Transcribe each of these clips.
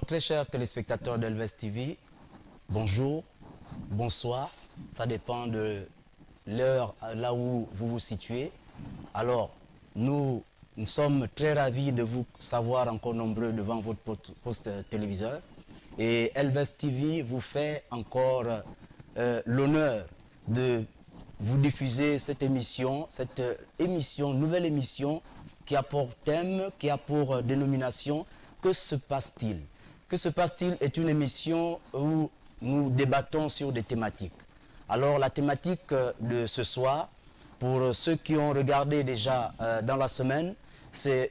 très chers téléspectateurs d'Elves TV, bonjour, bonsoir, ça dépend de l'heure là où vous vous situez. Alors, nous sommes très ravis de vous savoir encore nombreux devant votre poste téléviseur. Et Elves TV vous fait encore l'honneur de vous diffuser cette émission, nouvelle émission qui a pour thème, qui a pour dénomination « Que se passe-t-il » Que se passe-t-il est une émission où nous débattons sur des thématiques. Alors la thématique de ce soir, pour ceux qui ont regardé déjà dans la semaine,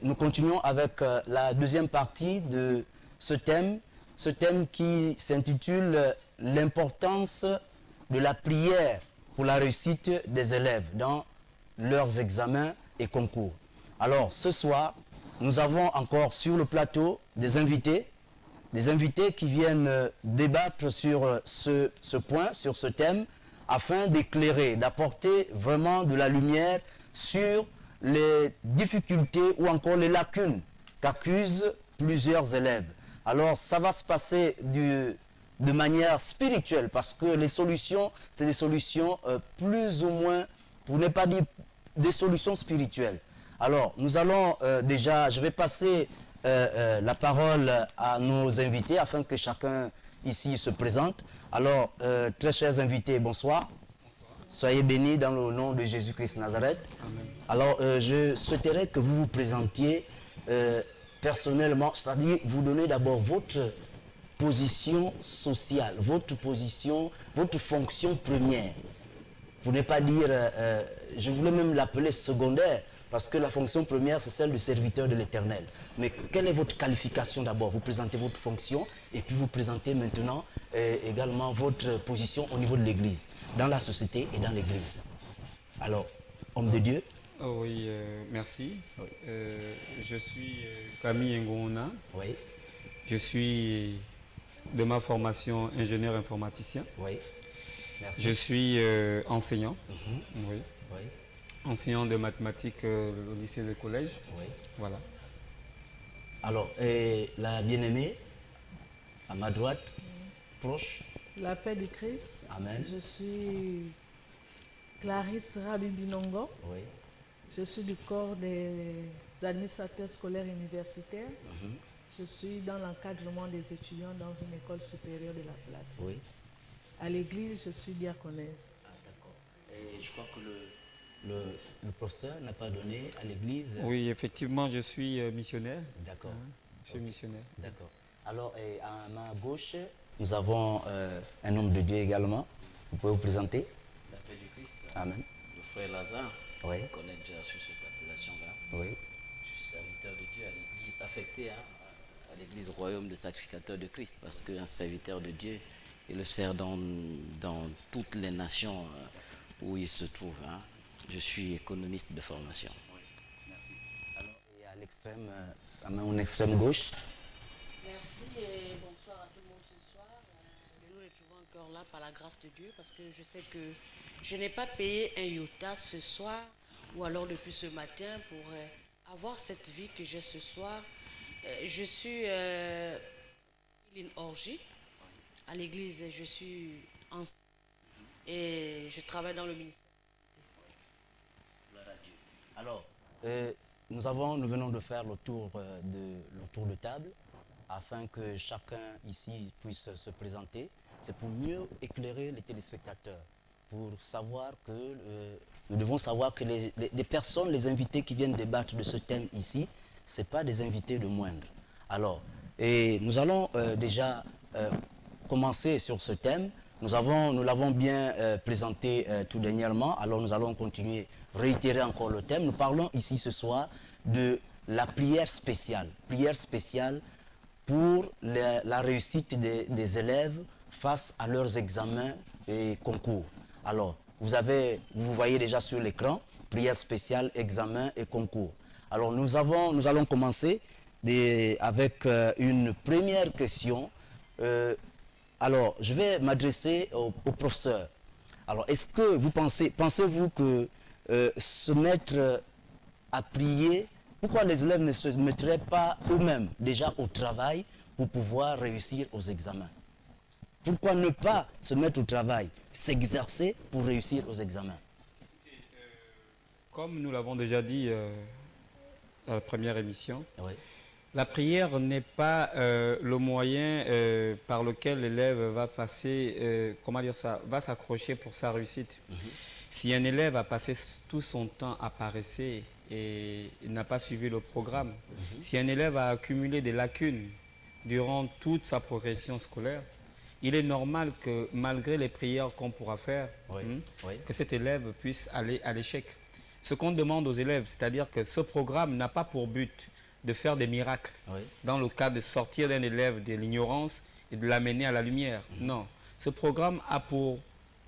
nous continuons avec la deuxième partie de ce thème qui s'intitule « L'importance de la prière pour la réussite des élèves dans leurs examens et concours ». Alors ce soir, nous avons encore sur le plateau des invités qui viennent débattre sur ce point, sur ce thème, afin d'éclairer, d'apporter vraiment de la lumière sur les difficultés ou encore les lacunes qu'accusent plusieurs élèves. Alors ça va se passer de manière spirituelle, parce que les solutions, c'est des solutions plus ou moins, pour ne pas dire des solutions spirituelles. Alors nous allons déjà, je vais passer la parole à nos invités afin que chacun ici se présente. Alors, très chers invités, bonsoir. Soyez bénis dans le nom de Jésus-Christ Nazareth. Amen. Alors, je souhaiterais que vous vous présentiez personnellement, c'est-à-dire vous donnez d'abord votre position sociale, votre position, votre fonction première. Pour ne pas dire, je voulais même l'appeler secondaire, parce que la fonction première, c'est celle du serviteur de l'Éternel. Mais quelle est votre qualification d'abord? Vous présentez votre fonction et puis vous présentez maintenant également votre position au niveau de l'Église, dans la société et dans l'Église. Alors, homme de Dieu. Oh oui, merci. Oui. Je suis Camille Ngona. Oui. Je suis de ma formation ingénieur informaticien. Oui. Merci. Je suis enseignant. Oui. Oui. Enseignant de mathématiques au lycée et collège. Oui. Voilà. Alors, la bien-aimée, à ma droite, proche. La paix du Christ. Amen. Je suis Clarisse Rabibinongo. Oui. Je suis du corps des administrateurs scolaires universitaires. Je suis dans l'encadrement des étudiants dans une école supérieure de la place. Oui. À l'église, je suis diaconesse. Ah, d'accord. Et je crois que le professeur n'a pas donné à l'église. Oui, effectivement, je suis missionnaire. D'accord. Je suis missionnaire. D'accord. Alors, à ma gauche, nous avons un homme de Dieu également. Vous pouvez vous présenter? La paix du Christ. Amen. Le frère Lazare. Oui. On connaît déjà sur cette appellation-là. Oui. Je suis serviteur de Dieu à l'église, affecté à l'église royaume des sacrificateurs de Christ, parce qu'un serviteur de Dieu, il le sert dans toutes les nations où il se trouve. Je suis économiste de formation. Oui, merci. Alors, et à l'extrême, à mon extrême gauche. Merci et bonsoir à tout le monde ce soir. Nous nous retrouvons encore là par la grâce de Dieu, parce que je sais que je n'ai pas payé un iota ce soir ou alors depuis ce matin pour avoir cette vie que j'ai ce soir. Je suis une orgie. À l'église, je suis et je travaille dans le ministère. Alors, nous venons de faire le tour de table afin que chacun ici puisse se présenter. C'est pour mieux éclairer les téléspectateurs, pour savoir que nous devons savoir que les personnes, les invités qui viennent débattre de ce thème ici, ce n'est pas des invités de moindre. Alors, et nous allons déjà commencer sur ce thème. Nous l'avons bien présenté tout dernièrement, alors nous allons continuer, réitérer encore le thème. Nous parlons ici ce soir de la prière spéciale pour la réussite des élèves face à leurs examens et concours. Alors, vous voyez déjà sur l'écran, prière spéciale, examen et concours. Alors, nous allons commencer avec une première question. Alors, je vais m'adresser au professeur. Alors, est-ce que vous pensez-vous que se mettre à prier Pourquoi les élèves ne se mettraient pas eux-mêmes déjà au travail pour pouvoir réussir aux examens? Pourquoi ne pas se mettre au travail, s'exercer pour réussir aux examens? Comme nous l'avons déjà dit à la première émission, Oui, la prière n'est pas le moyen par lequel l'élève va passer, comment dire ça, va s'accrocher pour sa réussite. Si un élève a passé tout son temps à paresser et il n'a pas suivi le programme, si un élève a accumulé des lacunes durant toute sa progression scolaire, il est normal que malgré les prières qu'on pourra faire, oui, oui. que cet élève puisse aller à l'échec. Ce qu'on demande aux élèves, c'est-à-dire que ce programme n'a pas pour but de faire des miracles, Oui. dans le cas de sortir d'un élève de l'ignorance et de l'amener à la lumière. Non, ce programme a pour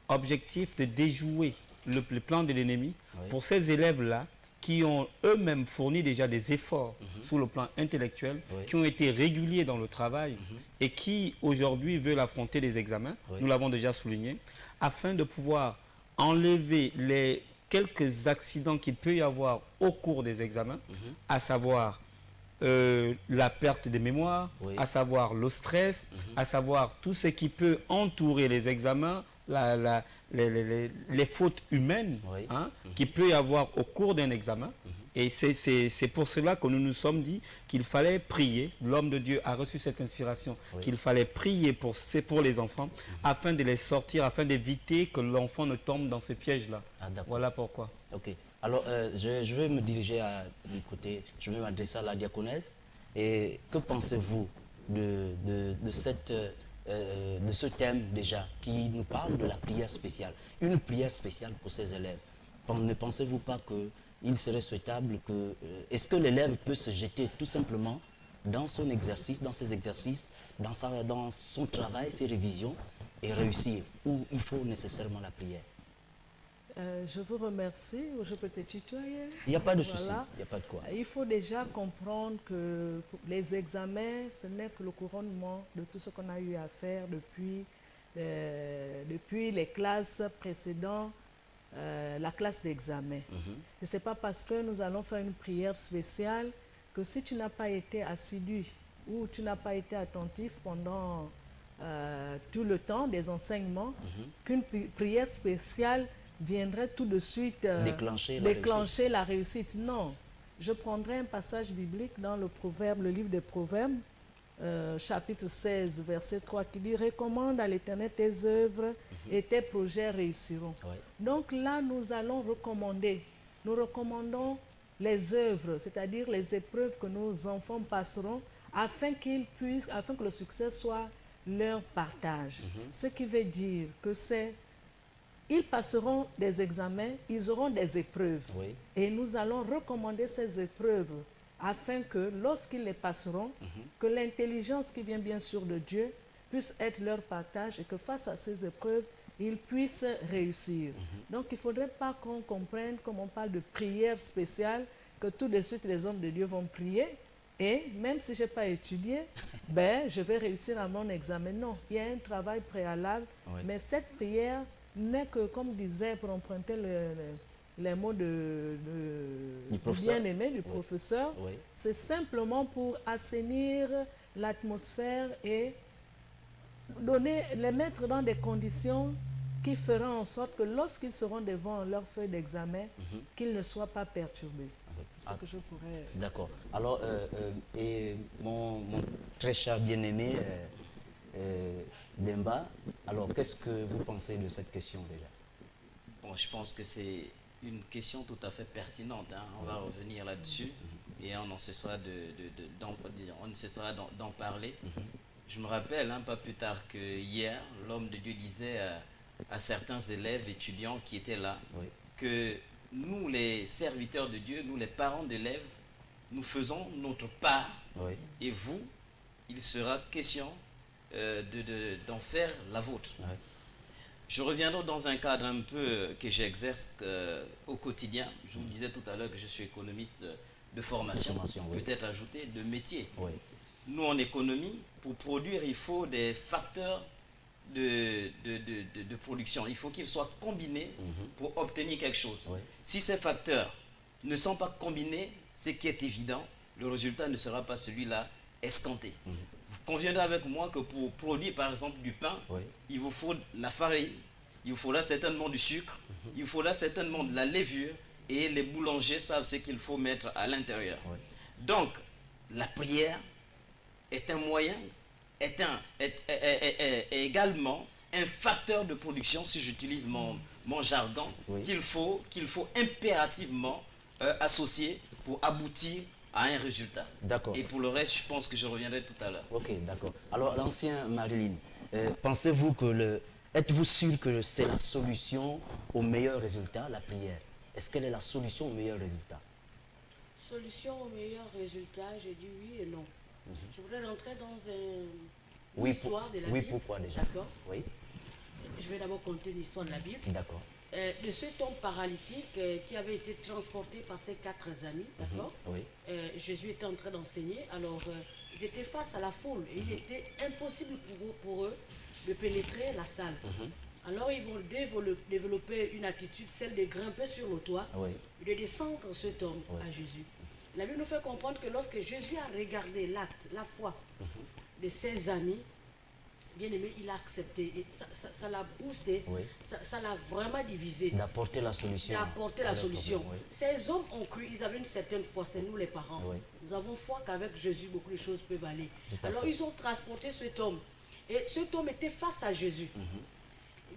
objectif de déjouer le plan de l'ennemi pour ces élèves-là qui ont eux-mêmes fourni déjà des efforts sur le plan intellectuel, qui ont été réguliers dans le travail et qui aujourd'hui veulent affronter les examens, nous l'avons déjà souligné, afin de pouvoir enlever les quelques accidents qu'il peut y avoir au cours des examens, à savoir la perte de mémoire, à savoir le stress, à savoir tout ce qui peut entourer les examens, les fautes humaines qu'il peut y avoir au cours d'un examen. Et c'est pour cela que nous nous sommes dit qu'il fallait prier. L'homme de Dieu a reçu cette inspiration, qu'il fallait prier pour les enfants, afin de les sortir, afin d'éviter que l'enfant ne tombe dans ce piège-là. Voilà pourquoi. Ok. Alors, je vais me diriger du côté, je vais m'adresser à la diaconesse. Et que pensez-vous de ce thème déjà qui nous parle de la prière spéciale? Une prière spéciale pour ces élèves. Ne pensez-vous pas qu'il serait souhaitable que... Est-ce que l'élève peut se jeter tout simplement dans son exercice, dans ses exercices, dans son travail, ses révisions et réussir? Ou il faut nécessairement la prière? Je vous remercie. Je peux te tutoyer? Il n'y a pas de souci, il n'y a pas de quoi. Il faut déjà comprendre que les examens, ce n'est que le couronnement de tout ce qu'on a eu à faire depuis les classes précédentes, la classe d'examen. Et ce n'est pas parce que nous allons faire une prière spéciale que si tu n'as pas été assidu ou tu n'as pas été attentif pendant tout le temps des enseignements, qu'une prière spéciale viendrait tout de suite déclencher la réussite. Non, je prendrai un passage biblique dans le livre des Proverbes, chapitre 16, verset 3, qui dit « Recommande à l'Éternel tes œuvres et tes projets réussiront. » Donc là, nous allons recommander. Nous recommandons les œuvres, c'est-à-dire les épreuves que nos enfants passeront afin que le succès soit leur partage. Ce qui veut dire que ils passeront des examens, ils auront des épreuves. Et nous allons recommander ces épreuves afin que lorsqu'ils les passeront, que l'intelligence qui vient bien sûr de Dieu puisse être leur partage et que face à ces épreuves, ils puissent réussir. Donc il ne faudrait pas qu'on comprenne, comme on parle de prière spéciale, que tout de suite les hommes de Dieu vont prier et même si je n'ai pas étudié, je vais réussir à mon examen. Non, il y a un travail préalable, mais cette prière n'est que, comme disait, pour emprunter les mots du bien-aimé, du professeur, c'est simplement pour assainir l'atmosphère et les mettre dans des conditions qui feront en sorte que lorsqu'ils seront devant leur feuille d'examen, qu'ils ne soient pas perturbés. C'est ce que je pourrais... D'accord. Alors, et mon très cher bien-aimé, Demba, alors qu'est-ce que vous pensez de cette question déjà? Bon, je pense que c'est une question tout à fait pertinente. On va revenir là-dessus et on ne cessera d'en parler. Je me rappelle, pas plus tard que hier, l'homme de Dieu disait à certains élèves, étudiants qui étaient là, que nous, les serviteurs de Dieu, nous, les parents d'élèves, nous faisons notre part. Et vous, il sera question d'en faire la vôtre. Je reviendrai dans un cadre un peu que j'exerce au quotidien. Je vous disais tout à l'heure que je suis économiste de formation, peut-être ajouter de métier. Nous, en économie, pour produire, il faut des facteurs de production. Il faut qu'ils soient combinés pour obtenir quelque chose. Si ces facteurs ne sont pas combinés, ce qui est évident, le résultat ne sera pas celui-là escompté. Vous conviendrez avec moi que pour produire par exemple du pain, il vous faut la farine, il vous faudra certainement du sucre, il vous faudra certainement de la levure, et les boulangers savent ce qu'il faut mettre à l'intérieur. Donc, la prière est un moyen, est également un facteur de production, si j'utilise mon jargon, qu'il faut impérativement associer pour aboutir à un résultat. D'accord. Et pour le reste, je pense que je reviendrai tout à l'heure. Ok, d'accord. Alors, l'ancien Marilyn, pensez-vous que êtes-vous sûr que c'est la solution au meilleur résultat, la prière? Est-ce qu'elle est la solution au meilleur résultat? Solution au meilleur résultat, je dis oui et non. Je voudrais rentrer dans Oui, histoire de la Bible. Oui, pourquoi déjà? D'accord. Oui. Je vais d'abord conter l'histoire de la Bible. D'accord. De cet homme paralytique qui avait été transporté par ses 4 amis, d'accord. Oui. Jésus était en train d'enseigner, alors ils étaient face à la foule et il était impossible pour eux de pénétrer la salle. Alors ils vont développer une attitude, celle de grimper sur le toit et de descendre cet homme à Jésus. La Bible nous fait comprendre que lorsque Jésus a regardé l'acte, la foi de ses amis, bien aimé, il a accepté. Et ça l'a boosté, ça l'a vraiment divisé. D'apporter la solution. D'apporter la solution. Problème, Ces hommes ont cru, ils avaient une certaine foi, c'est nous les parents. Nous avons foi qu'avec Jésus, beaucoup de choses peuvent aller. Alors ils ont transporté cet homme. Et cet homme était face à Jésus.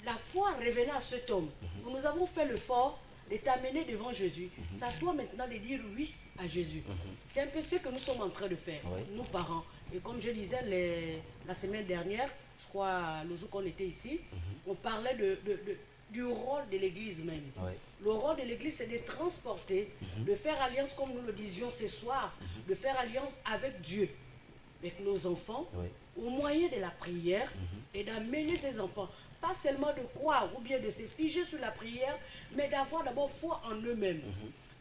La foi revenait à cet homme. Nous avons fait l'effort de t'amener devant Jésus. C'est à toi maintenant de dire oui à Jésus. C'est un peu ce que nous sommes en train de faire, nous parents. Et comme je disais la semaine dernière, je crois le jour qu'on était ici, on parlait du rôle de l'Église même. Le rôle de l'Église, c'est de transporter, de faire alliance, comme nous le disions ce soir, de faire alliance avec Dieu, avec nos enfants, au moyen de la prière, et d'amener ces enfants. Pas seulement de croire ou bien de se figer sur la prière, mais d'avoir d'abord foi en eux-mêmes.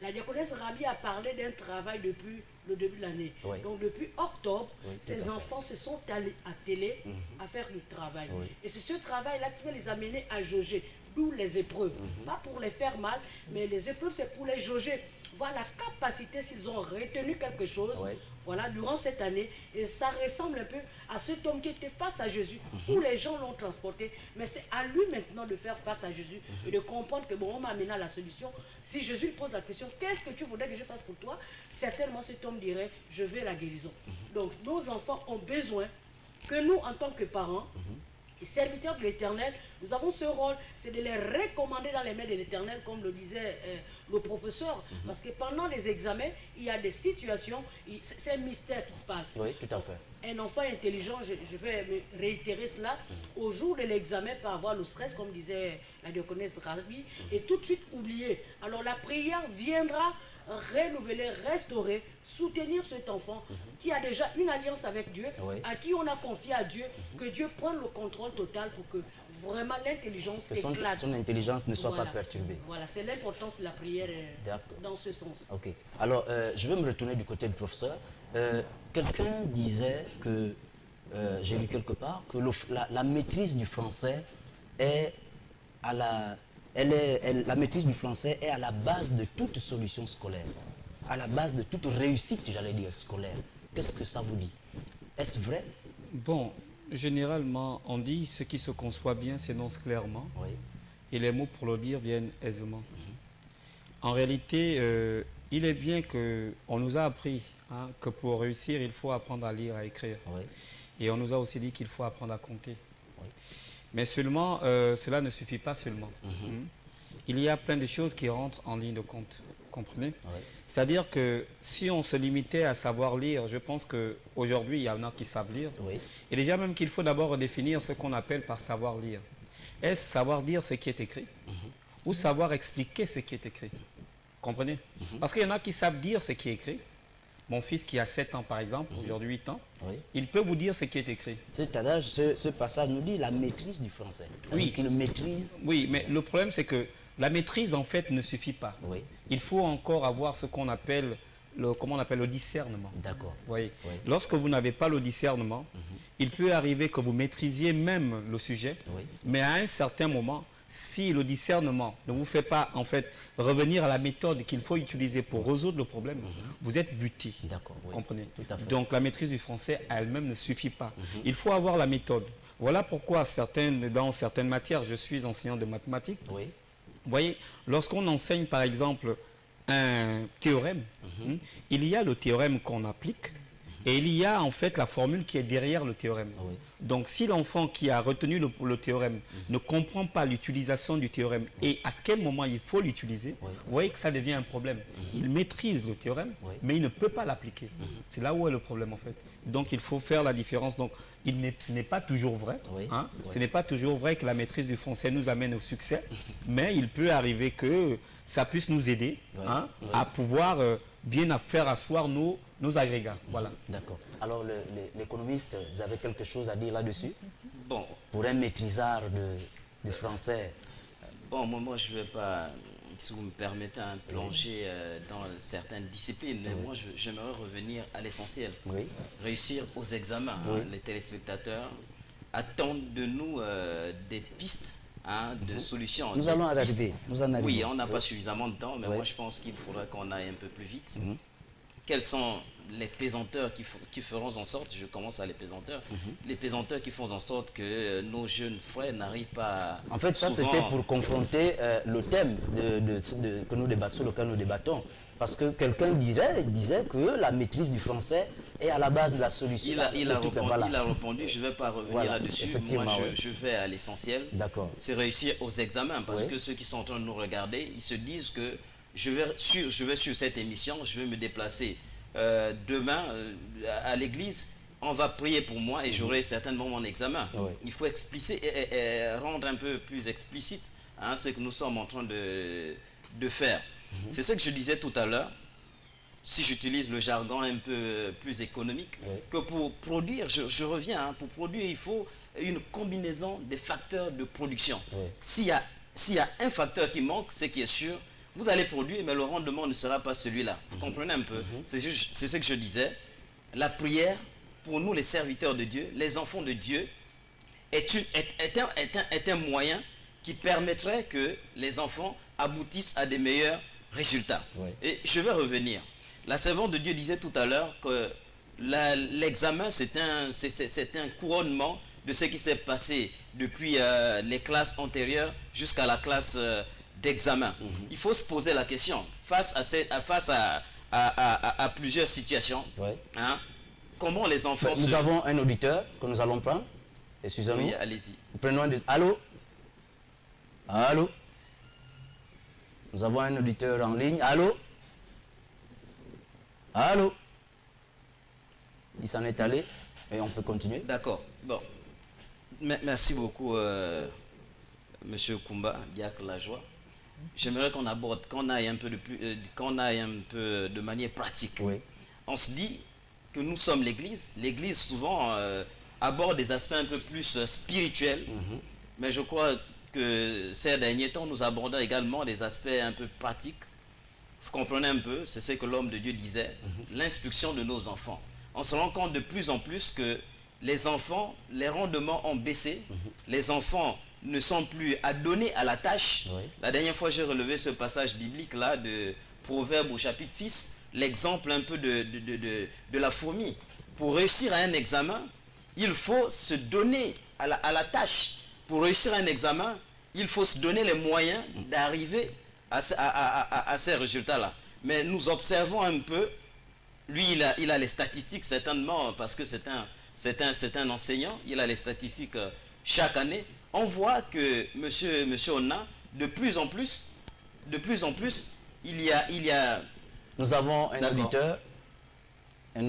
La diaconesse Rabi a parlé d'un travail depuis le début de l'année. Donc depuis octobre, ces enfants se sont attelés à faire du travail. Et c'est ce travail-là qui va les amener à jauger, d'où les épreuves. Pas pour les faire mal, mais les épreuves c'est pour les jauger. Voir la capacité s'ils ont retenu quelque chose. Voilà, durant cette année, et ça ressemble un peu à cet homme qui était face à Jésus, où les gens l'ont transporté, mais c'est à lui maintenant de faire face à Jésus et de comprendre que bon, on m'a amené à la solution. Si Jésus lui pose la question, qu'est-ce que tu voudrais que je fasse pour toi? Certainement cet homme dirait, je veux la guérison. Donc nos enfants ont besoin que nous, en tant que parents, et serviteurs de l'Éternel, nous avons ce rôle, c'est de les recommander dans les mains de l'Éternel, comme le disait le professeur, parce que pendant les examens, il y a des situations, c'est un mystère qui se passe. Oui, tout à fait. Un enfant intelligent, je vais me réitérer cela, au jour de l'examen peut avoir le stress, comme disait la diaconesse Rabi, et tout de suite oublier. Alors la prière viendra renouveler, restaurer, soutenir cet enfant qui a déjà une alliance avec Dieu, à qui on a confié à Dieu, que Dieu prenne le contrôle total pour que vraiment l'intelligence s'éclate. Son intelligence ne soit pas perturbée. Voilà, c'est l'importance de la prière dans ce sens. Ok. Alors, je vais me retourner du côté du professeur. Quelqu'un disait que, j'ai lu quelque part, que la maîtrise du français est à la maîtrise du français est à la base de toute solution scolaire, à la base de toute réussite, j'allais dire, scolaire. Qu'est-ce que ça vous dit? Est-ce vrai? Bon, généralement, on dit ce qui se conçoit bien s'énonce clairement, et les mots pour le dire viennent aisément. En réalité, il est bien qu'on nous a appris que pour réussir, il faut apprendre à lire, à écrire. Et on nous a aussi dit qu'il faut apprendre à compter. Mais seulement, cela ne suffit pas seulement. Il y a plein de choses qui rentrent en ligne de compte. Comprenez? C'est-à-dire que si on se limitait à savoir lire, je pense qu'aujourd'hui, il y en a qui savent lire. Et déjà même qu'il faut d'abord redéfinir ce qu'on appelle par savoir lire. Est-ce savoir dire ce qui est écrit ou savoir expliquer ce qui est écrit? Comprenez? Parce qu'il y en a qui savent dire ce qui est écrit. Mon fils qui a 7 ans par exemple, aujourd'hui 8 ans, il peut vous dire ce qui est écrit. C'est-à-dire, ce passage nous dit la maîtrise du français. Oui. Qu'il maîtrise. Oui, mais le problème c'est que la maîtrise en fait ne suffit pas. Il faut encore avoir ce qu'on appelle le discernement. D'accord. Voyez. Lorsque vous n'avez pas le discernement, il peut arriver que vous maîtrisiez même le sujet, mais à un certain moment, si le discernement ne vous fait pas en fait revenir à la méthode qu'il faut utiliser pour résoudre le problème, vous êtes buté. D'accord, oui. Comprenez? Tout à fait. Donc la maîtrise du français à elle-même ne suffit pas. Il faut avoir la méthode. Voilà pourquoi dans certaines matières, je suis enseignant de mathématiques. Oui. Vous voyez, lorsqu'on enseigne par exemple un théorème, il y a le théorème qu'on applique et il y a en fait la formule qui est derrière le théorème. Oui. Donc si l'enfant qui a retenu le théorème ne comprend pas l'utilisation du théorème et à quel moment il faut l'utiliser, vous voyez que ça devient un problème. Il maîtrise le théorème, mais il ne peut pas l'appliquer. C'est là où est le problème en fait. Donc il faut faire la différence. Donc ce n'est pas toujours vrai. Ce n'est pas toujours vrai que la maîtrise du français nous amène au succès, mais il peut arriver que ça puisse nous aider à pouvoir bien faire asseoir nos agrégats. Voilà. D'accord. Alors l'économiste, vous avez quelque chose à dire là-dessus? Bon, Pour un maîtrisard de français. bon, moi je ne vais pas, si vous me permettez, plonger dans certaines disciplines, mais moi j'aimerais revenir à l'essentiel. Oui. Réussir aux examens. Les téléspectateurs attendent de nous des pistes de solutions. Nous allons arriver. Nous en arrivons. Oui, on n'a pas suffisamment de temps, mais moi je pense qu'il faudra qu'on aille un peu plus vite. Quels sont les pesanteurs qui feront en sorte, je commence par les pesanteurs, les pesanteurs qui font en sorte que nos jeunes frères n'arrivent pas En fait, ça souvent... c'était pour confronter le thème que nous débattons, sur lequel nous débattons. Parce que quelqu'un disait que la maîtrise du français est à la base de la solution. Il a répondu, je ne vais pas revenir là-dessus. Moi, je vais à l'essentiel. D'accord. C'est réussir aux examens. Parce que ceux qui sont en train de nous regarder, ils se disent que je vais sur cette émission, je vais me déplacer demain à l'église, on va prier pour moi et j'aurai certainement mon examen. Il faut rendre un peu plus explicite ce que nous sommes en train de faire. C'est ce que je disais tout à l'heure, si j'utilise le jargon un peu plus économique, que pour produire, je reviens, pour produire, il faut une combinaison des facteurs de production. S'il y a un facteur qui manque, c'est qui est sûr, vous allez produire, mais le rendement ne sera pas celui-là. Vous comprenez un peu? C'est ce que je disais. La prière, pour nous les serviteurs de Dieu, les enfants de Dieu, est un moyen qui permettrait que les enfants aboutissent à des meilleurs résultats. Et je vais revenir. La servante de Dieu disait tout à l'heure que l'examen, c'est un couronnement de ce qui s'est passé depuis les classes antérieures jusqu'à la classe d'examen. Il faut se poser la question face à plusieurs situations. Comment les enfants Nous avons un auditeur que nous allons prendre. Excusez-nous. Oui, allez-y. Prenons Allô? Allô? Nous avons un auditeur en ligne. Allô? Allô? Il s'en est allé et on peut continuer. D'accord. Bon. Merci beaucoup, Monsieur Kumba, Diacre Lajoie. J'aimerais qu'on aille un peu de manière pratique. On se dit que nous sommes l'Église. L'Église souvent aborde des aspects un peu plus spirituels, mais je crois que ces derniers temps, nous abordons également des aspects un peu pratiques. Vous comprenez un peu, c'est ce que l'homme de Dieu disait, l'instruction de nos enfants. On se rend compte de plus en plus que les enfants, les rendements ont baissé, les enfants ne sont plus adonnés à la tâche. La dernière fois, j'ai relevé ce passage biblique-là de Proverbes au chapitre 6, l'exemple un peu de la fourmi. Pour réussir à un examen, il faut se donner à la tâche. Pour réussir un examen, il faut se donner les moyens d'arriver à ces résultats-là. Mais nous observons un peu, lui il a les statistiques certainement, parce que c'est un enseignant, il a les statistiques chaque année. On voit que monsieur Onna, de plus en plus, il y a... Nous avons un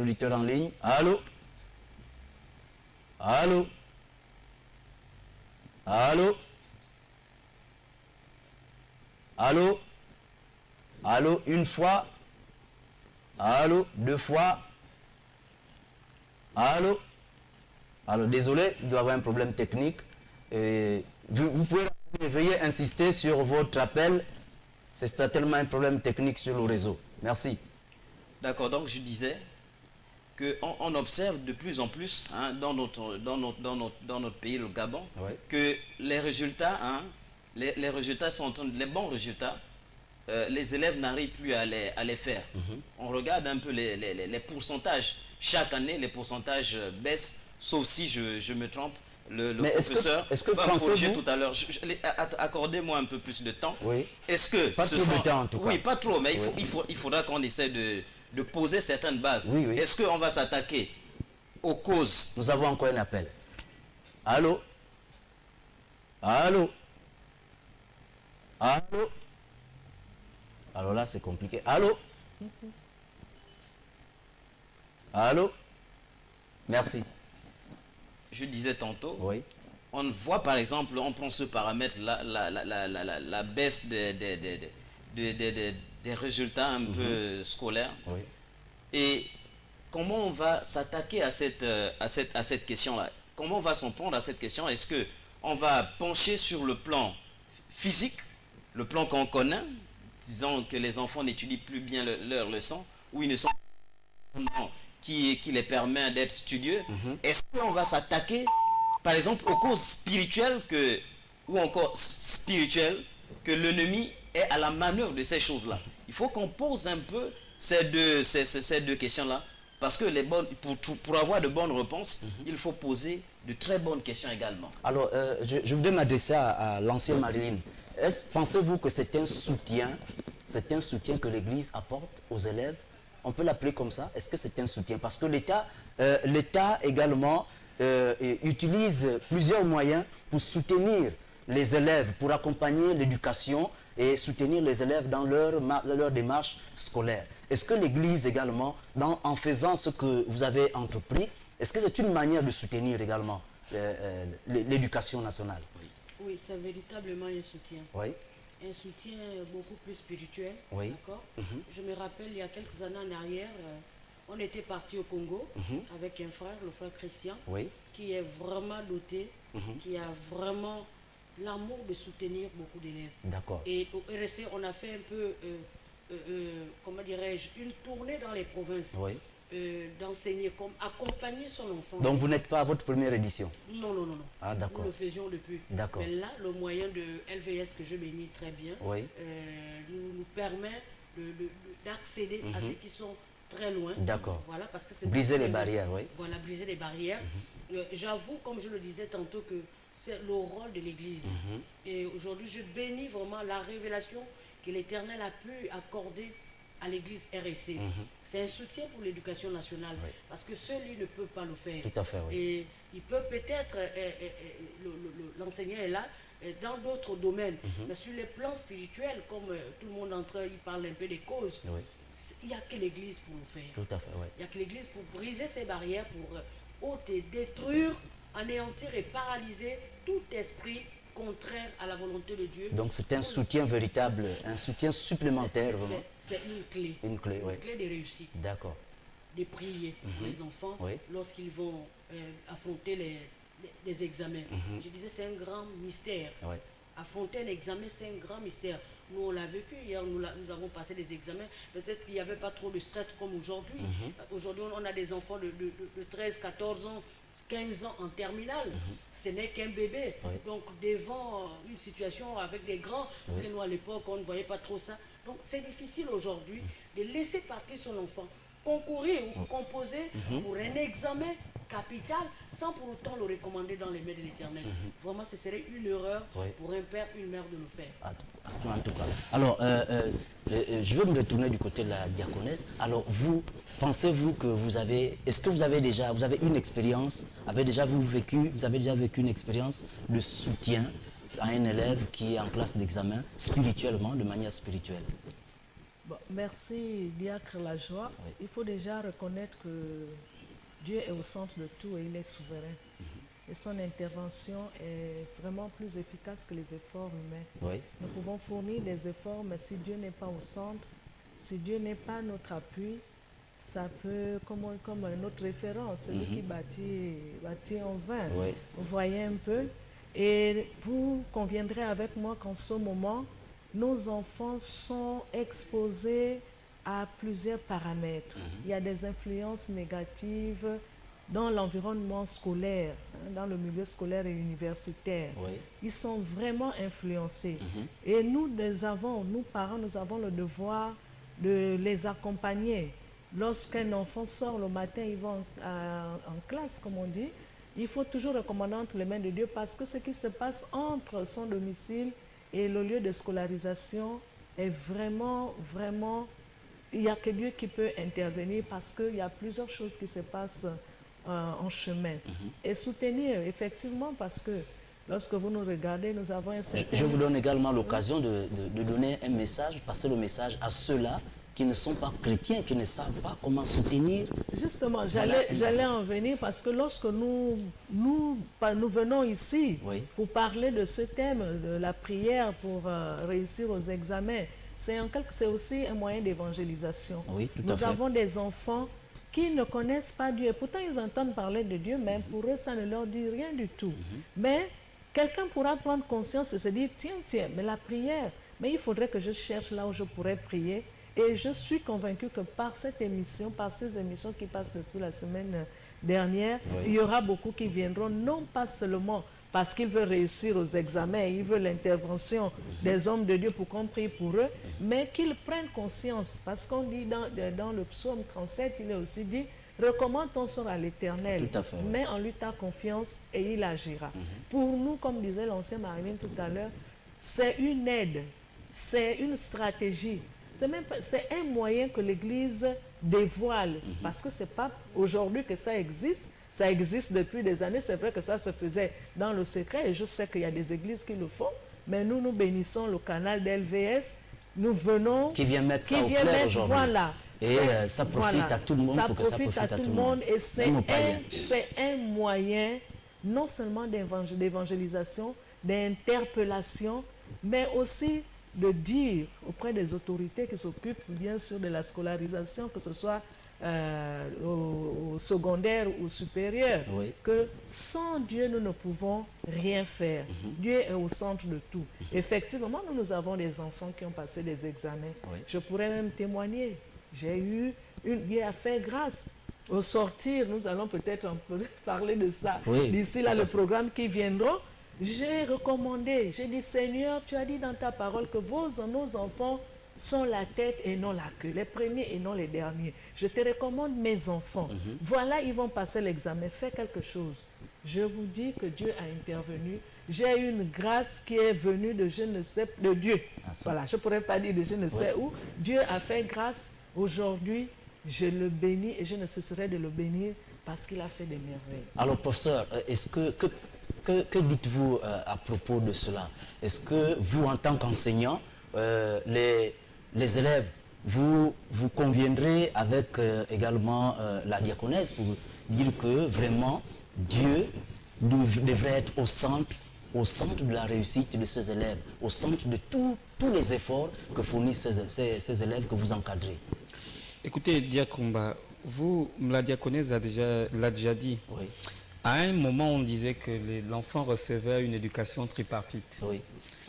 auditeur en ligne. Allô? Allô? Allô? Allô? Allô? Une fois? Allô? Deux fois? Allô? Alors désolé, il doit y avoir un problème technique. Vous pouvez veuillez insister sur votre appel. C'est certainement un problème technique sur le réseau. Merci. D'accord, donc je disais qu'on observe de plus en plus dans notre pays, le Gabon, que les résultats les résultats sont les bons résultats, les élèves n'arrivent plus à les faire. On regarde un peu les pourcentages. Chaque année, les pourcentages baissent, sauf si je me trompe. Le professeur va me corriger tout à l'heure. Accordez-moi un peu plus de temps. Oui. Est-ce que pas trop de temps en tout cas. Oui, pas trop, mais il faudra qu'on essaie de poser certaines bases. Oui, oui. Est-ce qu'on va s'attaquer aux causes? Nous avons encore un appel. Allô? Allô? Allô? Alors là, c'est compliqué. Allô? Allô? Merci. Je disais tantôt, Oui. on voit par exemple, on prend ce paramètre, la baisse des résultats un peu scolaires. Oui. Et comment on va s'attaquer à cette question-là? Comment on va s'en prendre à cette question? Est-ce qu'on va pencher sur le plan physique, le plan qu'on connaît, disant que les enfants n'étudient plus bien leurs leçons, ou ils ne sont pas qui les permet d'être studieux? Est-ce qu'on va s'attaquer, par exemple, aux causes spirituelles ou encore spirituelles, que l'ennemi est à la manœuvre de ces choses-là? Il faut qu'on pose un peu ces deux questions-là, parce que pour avoir de bonnes réponses, il faut poser de très bonnes questions également. Alors, je voudrais m'adresser à l'ancienne Marilyn. Pensez-vous que c'est un soutien que l'Église apporte aux élèves? On peut l'appeler comme ça. Est-ce que c'est un soutien? Parce que l'État également utilise plusieurs moyens pour soutenir les élèves, pour accompagner l'éducation et soutenir les élèves dans leur démarche scolaire. Est-ce que l'Église également, en faisant ce que vous avez entrepris, est-ce que c'est une manière de soutenir également l'éducation nationale? Oui, c'est véritablement un soutien. Oui. Un soutien beaucoup plus spirituel. Oui. D'accord. Je me rappelle, il y a quelques années en arrière, on était parti au Congo avec un frère, le frère Christian, Oui. qui est vraiment doté, qui a vraiment l'amour de soutenir beaucoup d'élèves. D'accord. Et au RSC, on a fait un peu, comment dirais-je, une tournée dans les provinces. Oui. D'enseigner, comme accompagner son enfant. Donc vous n'êtes pas à votre première édition? Non, non, non, non. Ah, d'accord. Nous le faisions depuis. D'accord. Mais là, le moyen de LVS que je bénis très bien, Oui. nous permet d'accéder à ceux qui sont très loin. D'accord. Voilà, parce que c'est Briser les barrières, oui. Voilà, briser les barrières. J'avoue, comme je le disais tantôt, que c'est le rôle de l'Église. Et aujourd'hui, je bénis vraiment la révélation que l'Éternel a pu accorder à l'église RSC. C'est un soutien pour l'éducation nationale, parce que seul lui ne peut pas le faire. Tout à fait, oui. Et il peut peut-être, l'enseignant est là, dans d'autres domaines, mais sur les plans spirituels, comme tout le monde entre eux, il parle un peu des causes, Oui. il n'y a que l'église pour le faire. Tout à fait, oui. Il n'y a que l'église pour briser ces barrières, pour ôter, détruire, anéantir et paralyser tout esprit contraire à la volonté de Dieu. Donc c'est un soutien véritable, un soutien supplémentaire vraiment. C'est une clé. Une clé, oui. Une clé de réussite. D'accord. De prier pour les enfants Oui. lorsqu'ils vont affronter les examens. Je disais, c'est un grand mystère. Oui. Affronter un examen, c'est un grand mystère. Nous, on l'a vécu hier, nous avons passé des examens. Peut-être qu'il n'y avait pas trop de stress comme aujourd'hui. Aujourd'hui, on a des enfants de 13, 14 ans, 15 ans en terminale. Ce n'est qu'un bébé. Oui. Donc, devant une situation avec des grands, parce que nous, à l'époque, on ne voyait pas trop ça. Donc, c'est difficile aujourd'hui de laisser partir son enfant, concourir ou composer pour un examen capital sans pour autant le recommander dans les mains de l'Éternel. Vraiment, ce serait une erreur pour un père, une mère de le faire. En tout cas. Alors, je vais me retourner du côté de la diaconesse. Alors, vous, pensez-vous que est-ce que vous avez une expérience, vous avez déjà vécu une expérience de soutien à un élève qui est en classe d'examen spirituellement, de manière spirituelle? Bon, merci Diacre Lajoie. Oui. Il faut déjà reconnaître que Dieu est au centre de tout et il est souverain. Et son intervention est vraiment plus efficace que les efforts humains. Oui. Nous pouvons fournir des efforts, mais si Dieu n'est pas au centre, si Dieu n'est pas notre appui, ça peut, comme notre référence, celui qui bâtit en vain. Oui. Vous voyez un peu. Et vous conviendrez avec moi qu'en ce moment, nos enfants sont exposés à plusieurs paramètres. Il y a des influences négatives dans l'environnement scolaire, hein, dans le milieu scolaire et universitaire. Oui. Ils sont vraiment influencés. Et nous parents, nous avons le devoir de les accompagner. Lorsqu'un enfant sort le matin, il va en classe, comme on dit, il faut toujours recommander entre les mains de Dieu, parce que ce qui se passe entre son domicile et le lieu de scolarisation est vraiment, vraiment... Il n'y a que Dieu qui peut intervenir, parce qu'il y a plusieurs choses qui se passent en chemin. Et soutenir, effectivement, parce que lorsque vous nous regardez, nous avons un certain... Je vous donne également l'occasion de donner un message, passer le message à ceux-là qui ne sont pas chrétiens, qui ne savent pas comment soutenir. Justement, j'allais en venir, parce que lorsque nous venons ici pour parler de ce thème, de la prière pour réussir aux examens, c'est aussi un moyen d'évangélisation. Oui, tout à fait. Nous avons des enfants qui ne connaissent pas Dieu. Pourtant, ils entendent parler de Dieu, mais pour eux, ça ne leur dit rien du tout. Mais quelqu'un pourra prendre conscience et se dire, tiens, mais la prière, mais il faudrait que je cherche là où je pourrais prier. Et je suis convaincue que par cette émission, par ces émissions qui passent depuis la semaine dernière, il y aura beaucoup qui viendront, non pas seulement parce qu'ils veulent réussir aux examens, ils veulent l'intervention des hommes de Dieu pour qu'on prie pour eux, mais qu'ils prennent conscience, parce qu'on dit dans le psaume 37, il est aussi dit, recommande ton sort à l'Éternel, mets en lui ta confiance et il agira. Pour nous, comme disait l'ancien Marilyn tout à l'heure, c'est une aide, c'est une stratégie. C'est un moyen que l'Église dévoile, parce que ce n'est pas aujourd'hui que ça existe depuis des années. C'est vrai que ça se faisait dans le secret, et je sais qu'il y a des églises qui le font, mais nous bénissons le canal d'LVS, nous venons... Qui vient mettre ça au clair aujourd'hui. Voilà. Et ça profite à tout le monde. Ça profite à tout le monde, et c'est un moyen non seulement d'évangélisation, d'interpellation, mais aussi de dire auprès des autorités qui s'occupent bien sûr de la scolarisation, que ce soit au secondaire ou au supérieur, que sans Dieu, nous ne pouvons rien faire. Dieu est au centre de tout. Effectivement, nous avons des enfants qui ont passé des examens. Je pourrais même témoigner. Dieu a fait grâce. Au sortir, nous allons peut-être un peu parler de ça. D'ici là, le programme qui viendra, j'ai recommandé, j'ai dit, Seigneur, tu as dit dans ta parole que nos enfants sont la tête et non la queue, les premiers et non les derniers. Je te recommande mes enfants. Voilà, ils vont passer l'examen, fais quelque chose. Je vous dis que Dieu a intervenu. J'ai une grâce qui est venue de de Dieu. Voilà, je ne pourrais pas dire de je ne sais où. Dieu a fait grâce. Aujourd'hui, je le bénis et je ne cesserai de le bénir parce qu'il a fait des merveilles. Alors, professeur, est-ce que dites-vous à propos de cela? Est-ce que vous, en tant qu'enseignant, les élèves, vous conviendrez avec également la diaconesse pour dire que vraiment Dieu devrait être au centre de la réussite de ces élèves, au centre de tous les efforts que fournissent ces élèves que vous encadrez? Écoutez, Diakoumba, la diaconesse l'a déjà dit. À un moment, on disait que l'enfant recevait une éducation tripartite.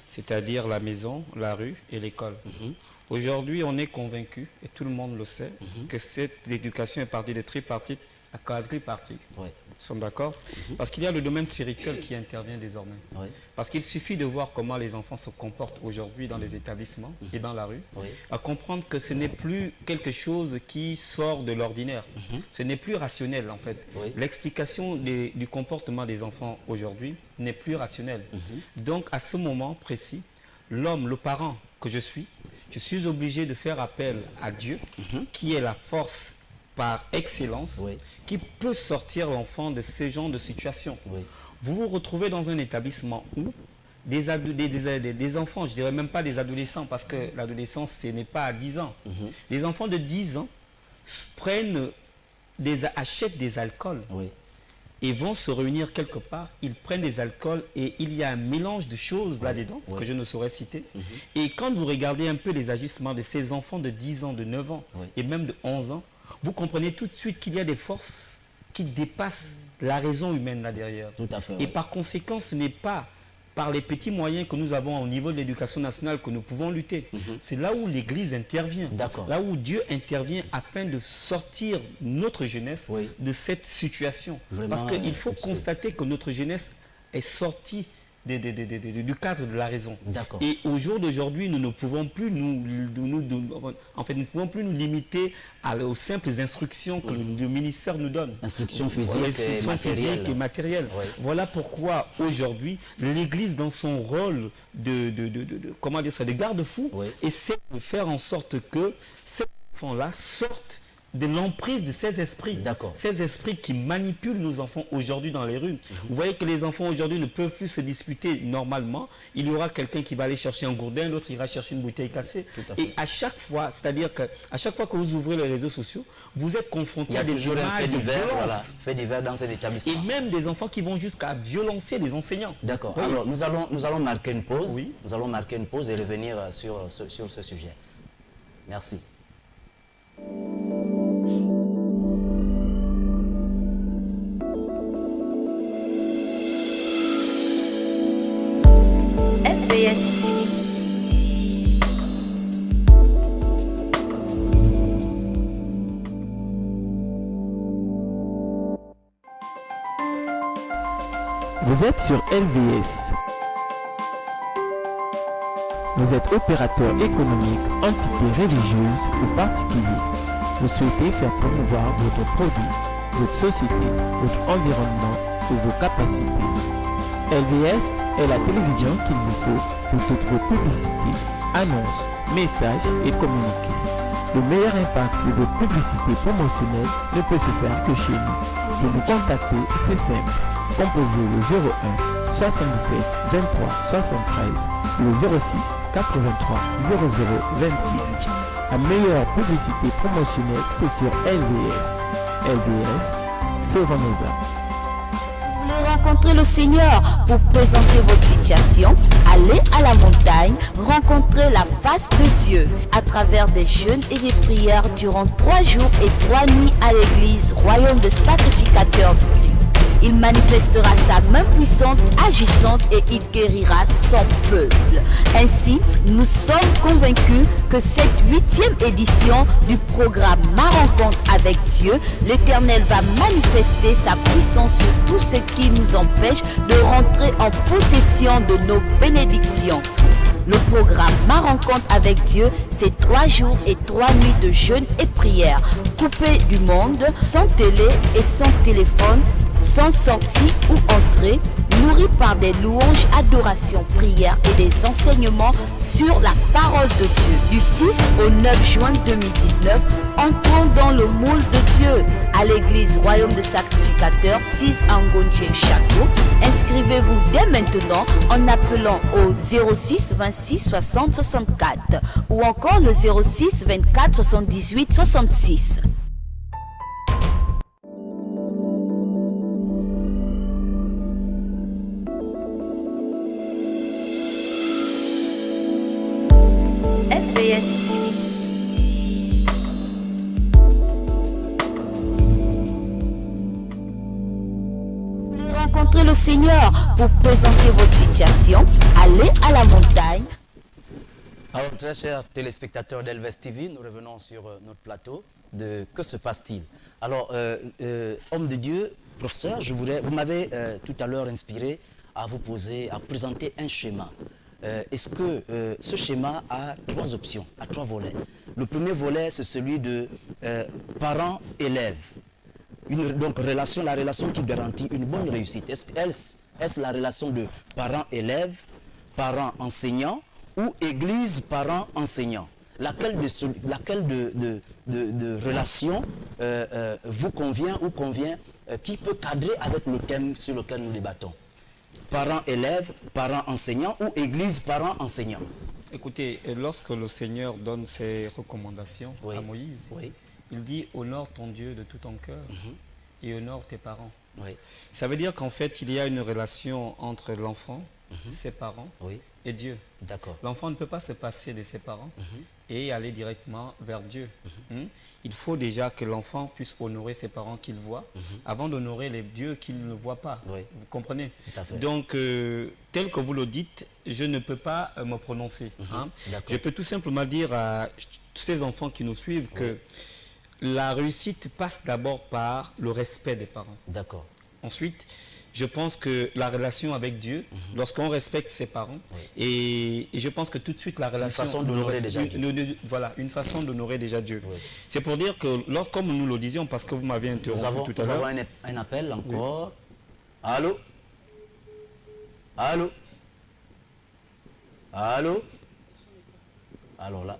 C'est-à-dire la maison, la rue et l'école. Aujourd'hui, on est convaincu, et tout le monde le sait, que cette éducation est partie de tripartite à quadripartite. Nous sommes d'accord? Parce qu'il y a le domaine spirituel qui intervient désormais. Parce qu'il suffit de voir comment les enfants se comportent aujourd'hui dans les établissements et dans la rue, à comprendre que ce n'est plus quelque chose qui sort de l'ordinaire. Ce n'est plus rationnel en fait. L'explication du comportement des enfants aujourd'hui n'est plus rationnelle. Donc à ce moment précis, l'homme, le parent que je suis obligé de faire appel à Dieu, qui est la force par excellence, qui peut sortir l'enfant de ce genre de situation. Vous vous retrouvez dans un établissement où des enfants, je ne dirais même pas des adolescents, parce que l'adolescence, ce n'est pas à 10 ans. Des enfants de 10 ans achètent des alcools et vont se réunir quelque part, ils prennent des alcools et il y a un mélange de choses là-dedans que je ne saurais citer. Et quand vous regardez un peu les ajustements de ces enfants de 10 ans, de 9 ans et même de 11 ans, vous comprenez tout de suite qu'il y a des forces qui dépassent la raison humaine là derrière. Tout à fait. Et par conséquent, ce n'est pas par les petits moyens que nous avons au niveau de l'éducation nationale que nous pouvons lutter. C'est là où l'Église intervient. Là où Dieu intervient afin de sortir notre jeunesse de cette situation. Vraiment, parce qu'il faut constater que notre jeunesse est sortie du cadre de la raison. Et au jour d'aujourd'hui, nous ne pouvons plus nous limiter aux simples instructions que le ministère nous donne. Instructions physiques et matérielles. Voilà pourquoi aujourd'hui, l'Église, dans son rôle de garde-fou, essaie de faire en sorte que ces enfants-là sortent de l'emprise de ces esprits. Ces esprits qui manipulent nos enfants aujourd'hui dans les rues. Vous voyez que les enfants aujourd'hui ne peuvent plus se disputer normalement. Il y aura quelqu'un qui va aller chercher un gourdin, l'autre ira chercher une bouteille cassée. Et à chaque fois, c'est-à-dire qu'à chaque fois que vous ouvrez les réseaux sociaux, vous êtes confronté à des images de violence. Fait divers dans cet établissement. Et même des enfants qui vont jusqu'à violencer les enseignants. Alors, nous allons marquer une pause. Nous allons marquer une pause et revenir sur ce sujet. Merci. LVS. Vous êtes sur LVS. Vous êtes opérateur économique, entité religieuse ou particulier. Vous souhaitez faire promouvoir votre produit, votre société, votre environnement ou vos capacités. LVS est la télévision qu'il vous faut pour toutes vos publicités, annonces, messages et communiqués. Le meilleur impact de vos publicités promotionnelles ne peut se faire que chez nous. Pour nous contacter, c'est simple. Composez le 01 77 23 73 ou le 06 83 00 26. La meilleure publicité promotionnelle, c'est sur LVS. LVS, sauvons nos âmes. Vous voulez rencontrer le Seigneur pour présenter votre situation? Allez à la montagne, rencontrer la face de Dieu à travers des jeûnes et des prières durant 3 jours et 3 nuits à l'église Royaume de Sacrificateurs du Christ. Il manifestera sa main puissante, agissante et il guérira son peuple. Ainsi, nous sommes convaincus que cette 8e édition du programme Ma rencontre avec Dieu, l'Éternel va manifester sa puissance sur tout ce qui nous empêche de rentrer en possession de nos bénédictions. Le programme Ma rencontre avec Dieu, c'est 3 jours et 3 nuits de jeûne et prière, coupés du monde, sans télé et sans téléphone, sans sortie ou entrée, nourris par des louanges, adorations, prières et des enseignements sur la parole de Dieu. Du 6 au 9 juin 2019, entrons dans le moule de Dieu à l'église Royaume de Sacrificateurs 6 Angonje Château. Inscrivez-vous dès maintenant en appelant au 06 26 60 64 ou encore le 06 24 78 66. LVS. Vous voulez rencontrer le Seigneur pour présenter votre situation? Allez à la montagne. Alors, très chers téléspectateurs d'Elves TV, nous revenons sur notre plateau de Que se passe-t-il? Alors, homme de Dieu, professeur, vous m'avez tout à l'heure inspiré à vous présenter un schéma. Est-ce que ce schéma a 3 options, a 3 volets? Le premier volet, c'est celui de parents-élèves. Donc, la relation qui garantit une bonne réussite. Est-ce la relation de parents-élèves, parents-enseignants ou église-parents-enseignants? Laquelle de relation vous convient ou convient, qui peut cadrer avec le thème sur lequel nous débattons? Parents-élèves, parents-enseignants ou église parents-enseignants? Écoutez, lorsque le Seigneur donne ses recommandations à Moïse, il dit « Honore ton Dieu de tout ton cœur et honore tes parents ». Ça veut dire qu'en fait, il y a une relation entre l'enfant ses parents Oui. et Dieu. D'accord. L'enfant ne peut pas se passer de ses parents et aller directement vers Dieu. Il faut déjà que l'enfant puisse honorer ses parents qu'il voit avant d'honorer les dieux qu'il ne voit pas. Oui. Vous comprenez? Tout à fait. Donc, tel que vous le dites, je ne peux pas me prononcer. D'accord. Je peux tout simplement dire à tous ces enfants qui nous suivent que la réussite passe d'abord par le respect des parents. D'accord. Ensuite, je pense que la relation avec Dieu, lorsqu'on respecte ses parents, et je pense que tout de suite la relation... une façon d'honorer déjà Dieu. Voilà, une façon d'honorer déjà Dieu. Oui. C'est pour dire que, comme nous le disions, parce que vous m'avez interrompu tout à Nous l'heure... avons un appel encore. Allô? Allô? Allô? Alors là,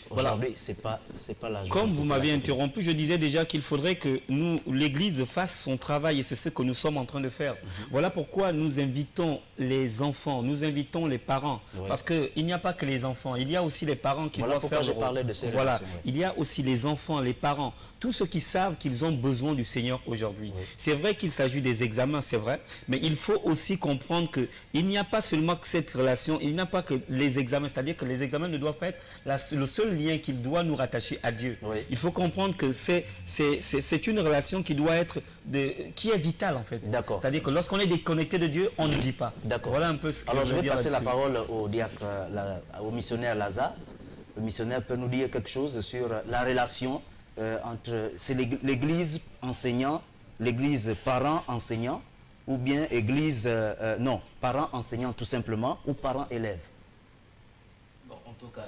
aujourd'hui, c'est pas la journée. Comme vous de m'avez la- interrompu, je disais déjà qu'il faudrait que nous, l'Église fasse son travail et c'est ce que nous sommes en train de faire. Voilà pourquoi nous invitons les enfants, nous invitons les parents. Oui. Parce qu'il n'y a pas que les enfants, il y a aussi les parents qui Voilà doivent pourquoi faire... j'ai parlé de ces Voilà, relations, oui. il y a aussi les enfants, les parents, tous ceux qui savent qu'ils ont besoin du Seigneur aujourd'hui. Oui. C'est vrai qu'il s'agit des examens, c'est vrai, mais il faut aussi comprendre qu'il n'y a pas seulement que cette relation, il n'y a pas que les examens, c'est-à-dire que les examens ne doivent pas être le seul lien qui doit nous rattacher à Dieu. Oui. Il faut comprendre que c'est une relation qui doit être, qui est vitale en fait. D'accord. C'est-à-dire que lorsqu'on est déconnecté de Dieu, on ne vit pas. D'accord. Voilà un peu ce que Alors je je veux vais dire passer la là-dessus. parole au diacre, au missionnaire Lazare. Le missionnaire peut nous dire quelque chose sur la relation entre l'église enseignant, l'église parent enseignant, ou bien église, non, parents enseignants tout simplement, ou parents élèves. Bon, en tout cas,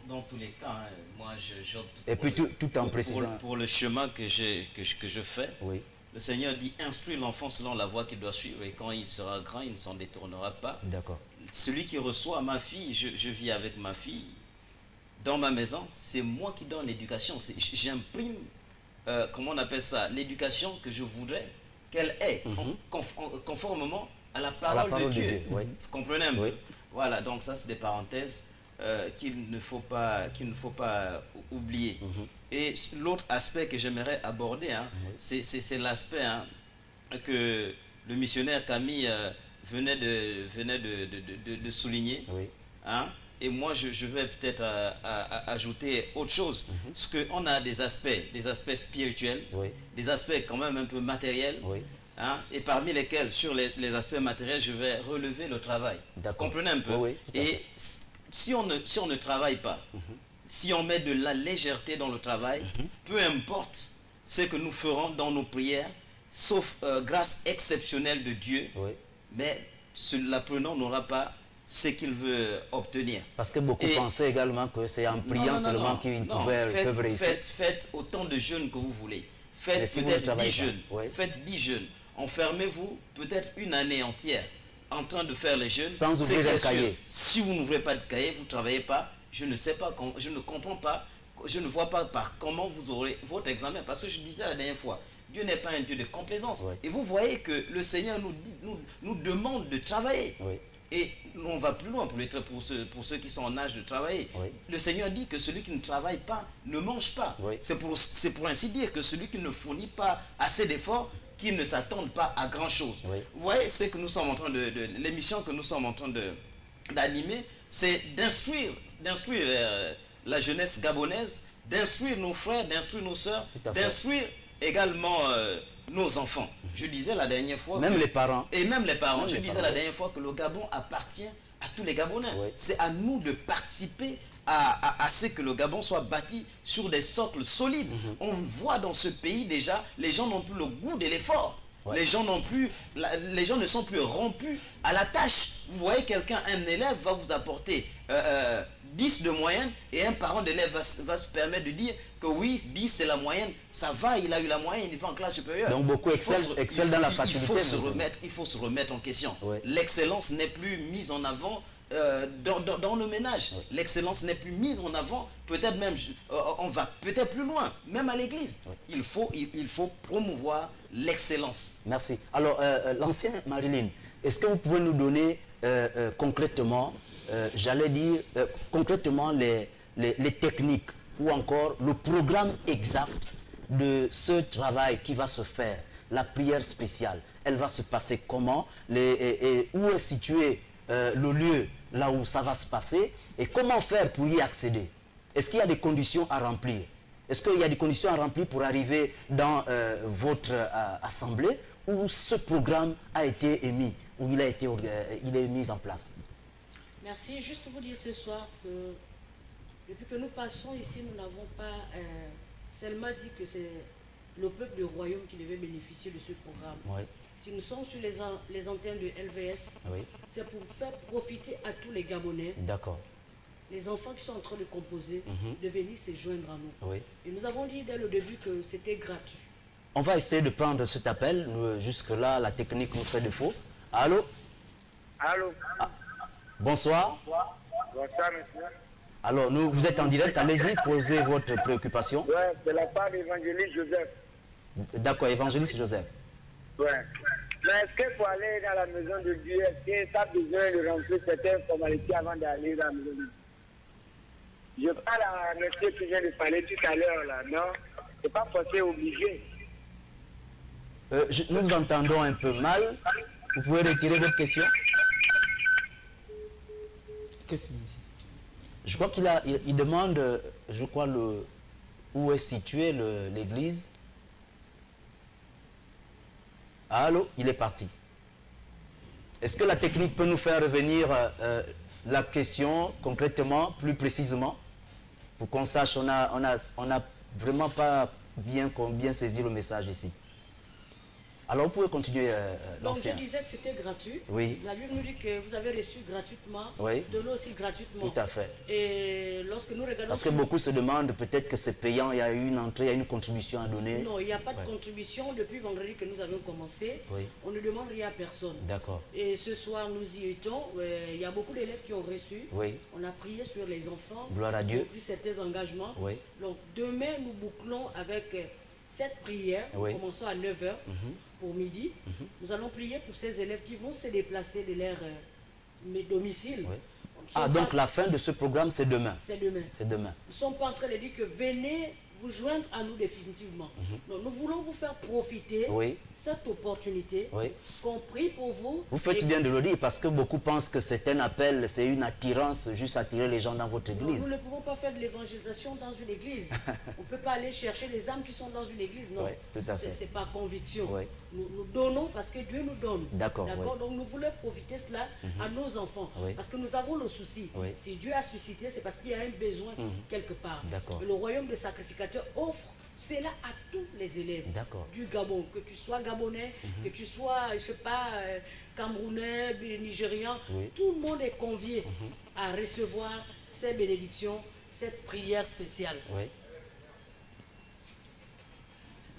dans tous les cas, hein, moi j'opte Et puis tout en précisant. pour le chemin que je fais. Oui, Le Seigneur dit, instruis l'enfant selon la voie qu'il doit suivre et quand il sera grand, il ne s'en détournera pas. d'accord. Celui qui reçoit ma fille, je vis avec ma fille dans ma maison, c'est moi qui donne l'éducation. J'imprime, comment on appelle ça, l'éducation que je voudrais qu'elle ait, conformément à la parole de Dieu. Oui. Vous comprenez un peu? Oui. Voilà, donc ça c'est des parenthèses qu'il ne faut pas oublier. Et l'autre aspect que j'aimerais aborder, hein, c'est l'aspect que le missionnaire Camille venait de souligner. Oui. Hein. Et moi, je vais peut-être ajouter autre chose. Parce qu'on a des aspects spirituels, Oui. des aspects quand même un peu matériels. Oui. Hein, et parmi lesquels, sur les aspects matériels, je vais relever le travail. Vous D'accord. comprenez un peu? Oui, oui, tout à et si on ne travaille pas, si on met de la légèreté dans le travail, peu importe ce que nous ferons dans nos prières, sauf grâce exceptionnelle de Dieu, Oui. mais l'apprenant n'aura pas ce qu'il veut obtenir. Parce que beaucoup Et- pensaient également que c'est en priant seulement qu'ils peuvent réussir. Faites autant de jeûnes que vous voulez. Mais Faites si vous ne peut-être travaillez 10 pas, jeûnes. oui. Faites 10 jeûnes. Enfermez-vous peut-être une année entière en train de faire les jeûnes. Sans C'est ouvrir un bien sûr. cahier. Si vous n'ouvrez pas de cahier, vous ne travaillez pas. Je ne sais pas, je ne comprends pas, je ne vois pas par comment vous aurez votre examen. Parce que je disais la dernière fois, Dieu n'est pas un Dieu de complaisance. Oui. Et vous voyez que le Seigneur nous demande de travailler. Oui. Et on va plus loin pour ceux qui sont en âge de travailler. Oui. Le Seigneur dit que celui qui ne travaille pas ne mange pas. Oui. C'est pour ainsi dire que celui qui ne fournit pas assez d'efforts, qu'il ne s'attende pas à grand chose. Oui. Vous voyez, ce que nous sommes en train l'émission que nous sommes en train d'animer, c'est d'instruire la jeunesse gabonaise, d'instruire nos frères, d'instruire nos sœurs, Tout à fait. d'instruire également nos enfants. Je disais la dernière fois Même que- les parents. et même les parents. Même Je les disais parents, la oui. dernière fois que le Gabon appartient à tous les Gabonais. Oui. C'est à nous de participer à ce que le Gabon soit bâti sur des socles solides. On voit dans ce pays déjà, les gens n'ont plus le goût de l'effort. Ouais. Les gens ne sont plus rompus à la tâche. Vous voyez quelqu'un, un élève va vous apporter 10 de moyenne et un parent d'élève va se permettre de dire que oui, 10 c'est la moyenne, ça va, il a eu la moyenne, il va en classe supérieure. Donc beaucoup Il faut excellent dans la facilité. Il faut se remettre en question. Ouais. L'excellence n'est plus mise en avant dans le ménage. Ouais. L'excellence n'est plus mise en avant. Peut-être même, on va peut-être plus loin, même à l'église. Ouais. Il faut promouvoir l'excellence. Merci. Alors, l'ancien Marilyn, est-ce que vous pouvez nous donner concrètement, j'allais dire, concrètement les techniques ou encore le programme exact de ce travail qui va se faire, la prière spéciale, elle va se passer comment, et où est située le lieu là où ça va se passer et comment faire pour y accéder? Est-ce qu'il y a des conditions à remplir? Est-ce qu'il y a des conditions à remplir pour arriver dans votre assemblée où ce programme a été émis, où il est mis en place? Merci. Juste vous dire ce soir que depuis que nous passons ici, nous n'avons pas seulement dit que c'est le peuple du royaume qui devait bénéficier de ce programme. Oui. Si nous sommes sur les antennes de LVS, Oui. c'est pour faire profiter à tous les Gabonais, D'accord. les enfants qui sont en train de composer, de venir se joindre à nous. Oui. Et nous avons dit dès le début que c'était gratuit. On va essayer de prendre cet appel. Jusque-là, la technique nous fait défaut. Allô? Allô? Bonsoir. Bonsoir, monsieur. Alors, vous êtes en direct. Allez-y, posez votre préoccupation. Ouais, c'est la part d'évangéliste Joseph. D'accord, évangéliste Joseph. Ouais. Mais est-ce que pour aller dans la maison de Dieu, est-ce que tu as besoin de remplir certaines formalités avant d'aller dans la maison de Dieu? Je parle à monsieur qui vient de parler tout à l'heure, là, non? C'est pas forcé, obligé. Nous vous entendons un peu mal. Vous pouvez retirer votre question? Qu'est-ce qu'il dit? Je crois il demande, je crois, où est située l'église. Allô? Il est parti. Est-ce que la technique peut nous faire revenir la question concrètement, plus précisément, pour qu'on sache, on n'a vraiment pas bien saisi le message ici. Alors, vous pouvez continuer Donc, je l'ancien. disais que c'était gratuit. Oui. La Bible nous dit que vous avez reçu gratuitement, Oui. de l'eau aussi gratuitement. Tout à fait. Et lorsque nous regardons... Parce que beaucoup se demandent peut-être que c'est payant, il y a eu une entrée, il y a une contribution à donner. Non, il n'y a pas de Ouais. contribution. Depuis vendredi que nous avons commencé, Oui. on ne demande rien à personne. D'accord. Et ce soir, nous y étions. Il y a beaucoup d'élèves qui ont reçu. Oui. On a prié sur les enfants. Gloire à Dieu. Ils ont pris certains engagements. Oui. Donc, demain, nous bouclons avec cette prière. Oui. Nous commençons à 9h pour midi. Nous allons prier pour ces élèves qui vont se déplacer de leur domicile. Oui. Nous Ah, sommes donc pas- la fin de ce programme, c'est demain. C'est demain. C'est demain. Nous ne sommes pas en train de dire que venez vous joindre à nous définitivement. Non, nous voulons vous faire profiter Oui. cette opportunité, Oui. qu'on prie pour vous. Vous faites et bien de le dire parce que beaucoup pensent que c'est un appel, c'est une attirance, juste attirer les gens dans votre non, église. nous ne pouvons pas faire de l'évangélisation dans une église. On ne peut pas aller chercher les âmes qui sont dans une église, non. Oui, tout à fait. C'est par conviction. Oui. Nous donnons parce que Dieu nous donne. D'accord, oui. Donc nous voulons profiter cela à nos enfants. Oui. Parce que nous avons le souci. Oui. Si Dieu a suscité, c'est parce qu'il y a un besoin quelque part. D'accord. Et le royaume des sacrificateurs offre cela à tous les élèves D'accord. du Gabon, que tu sois gabonais, que tu sois, je sais pas, camerounais, nigérian, Oui. tout le monde est convié à recevoir ces bénédictions, cette prière spéciale. Oui.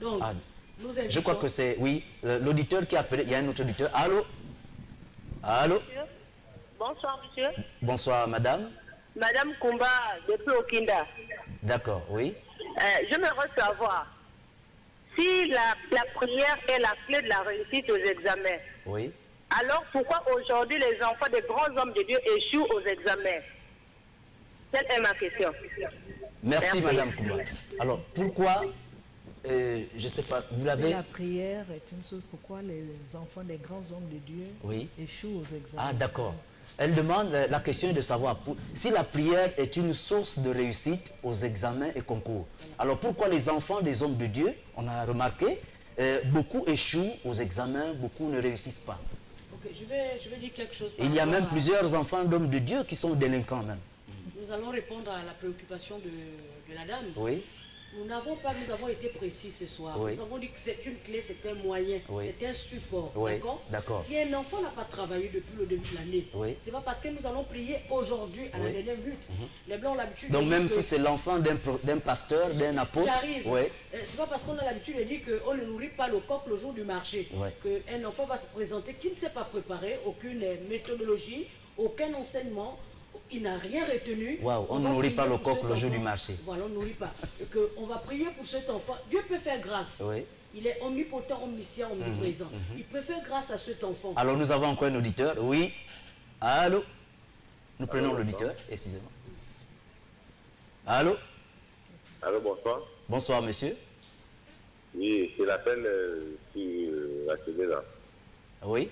Donc, Ah, nous invitons... Je crois que c'est, oui, l'auditeur qui a appelé, il y a un autre auditeur. Allô? Allô? Bonsoir, monsieur. Bonsoir, madame. Madame Kumba, depuis Okinda. D'accord, oui. J'aimerais savoir si la prière est la clé de la réussite aux examens. Oui. Alors pourquoi aujourd'hui les enfants des grands hommes de Dieu échouent aux examens? Telle est ma question. Merci, Merci. madame Koumba. Alors, pourquoi, je ne sais pas, vous l'avez... La prière est une chose pourquoi les enfants des grands hommes de Dieu Oui. échouent aux examens. Ah, d'accord. Elle demande, la question est de savoir si la prière est une source de réussite aux examens et concours. Alors pourquoi les enfants des hommes de Dieu, on a remarqué, beaucoup échouent aux examens, beaucoup ne réussissent pas. Ok, je vais dire quelque chose. Et il y a par même rapport à- plusieurs enfants d'hommes de Dieu qui sont délinquants même. Nous allons répondre à la préoccupation de la dame. Oui, Nous avons été précis ce soir. Oui. Nous avons dit que c'est une clé, c'est un moyen, Oui. c'est un support. Oui, D'accord? d'accord. Si un enfant n'a pas travaillé depuis le début de l'année, Oui. c'est pas parce que nous allons prier aujourd'hui à la Oui. dernière minute. Les Blancs ont l'habitude donc de dire même que- si c'est l'enfant d'un pasteur, d'un apôtre, J'arrive. oui, C'est pas parce qu'on a l'habitude de dire qu'on ne nourrit pas le coq le jour du marché Ouais. qu'un enfant va se présenter qui ne s'est pas préparé, aucune méthodologie, aucun enseignement, il n'a rien retenu. Waouh, on ne va nourrit prier pas le pour coq cet le jour enfant. du marché. Voilà, on ne nourrit pas. Et on va prier pour cet enfant. Dieu peut faire grâce. oui. Il est omnipotent, omniscient, omniprésent. Il peut faire grâce à cet enfant. Alors nous avons encore un auditeur, oui. Allô? Nous prenons l'auditeur, excusez-moi. Allô? Allô, bonsoir. Bonsoir monsieur. Oui, c'est l'appel sur la télé là. Oui.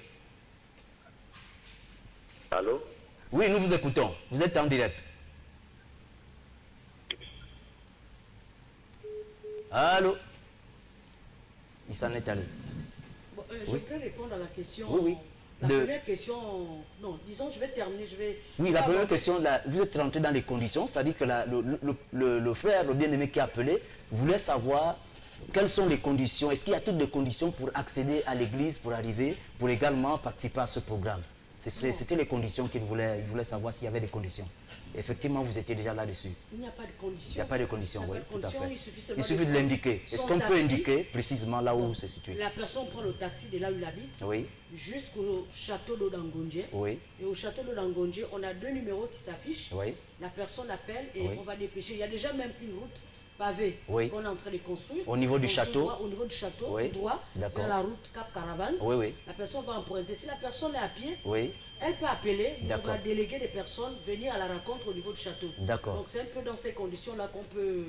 Allô? Oui, nous vous écoutons. Vous êtes en direct. Allô? Il s'en est allé. Bon, je voudrais répondre à la question. Oui, oui. La première question, non, disons, je vais terminer, Oui, la première question, là, vous êtes rentré dans les conditions, c'est-à-dire que le frère, le bien-aimé qui a appelé, voulait savoir quelles sont les conditions, est-ce qu'il y a toutes les conditions pour accéder à l'église, pour arriver, pour également participer à ce programme. C'était les conditions qu'il voulait savoir s'il y avait des conditions. Effectivement, vous étiez déjà là-dessus. Il n'y a pas de conditions. Il n'y a pas de conditions, oui, tout à fait. Il suffit de l'indiquer. Est-ce qu'on peut indiquer précisément là où c'est situé? La personne prend le taxi de là où il habite, oui, jusqu'au château d'Odangondje. Oui. Et au château d'Odangondje, on a 2 numéros qui s'affichent. Oui. La personne appelle et Oui. on va dépêcher. Il y a déjà même une route pavée Oui. qu'on est en train de construire. Au niveau du château. Au niveau du château, Oui. tout droit, D'accord. vers la route Cap Caravane. Oui, oui. La personne va emprunter. Si la personne est à pied, Oui. elle peut appeler, on D'accord. va déléguer des personnes venir à la rencontre au niveau du château. D'accord. Donc c'est un peu dans ces conditions-là qu'on peut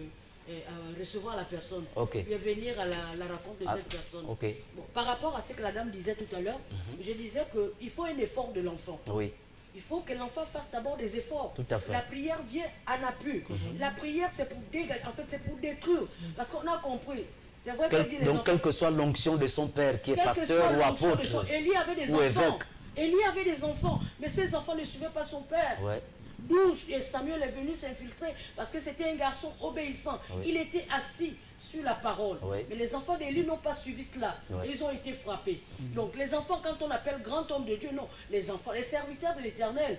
recevoir la personne. Ok. Et venir à la rencontre de Ah, cette personne. ok. Bon, par rapport à ce que la dame disait tout à l'heure, je disais qu'il faut un effort de l'enfant. Oui. Il faut que l'enfant fasse d'abord des efforts. Tout à fait. La prière vient à l'appui. La prière, c'est pour dégager, en fait, c'est pour détruire. Parce qu'on a compris. C'est vrai que dit les Donc, enfants, quelle que soit l'onction de son père, qui est quelle que pasteur soit ou l'onction de apôtre, son- Élie avait des ou enfants. évêque. Élie avait des enfants, mais ces enfants ne suivaient pas son père. Ouais. D'où Samuel est venu s'infiltrer, parce que c'était un garçon obéissant. Oui. Il était assis sur la parole. Oui. Mais les enfants d'Élie n'ont pas suivi cela. Oui. Ils ont été frappés. Donc les enfants, quand on appelle grand homme de Dieu, non. Les enfants, les serviteurs de l'Éternel,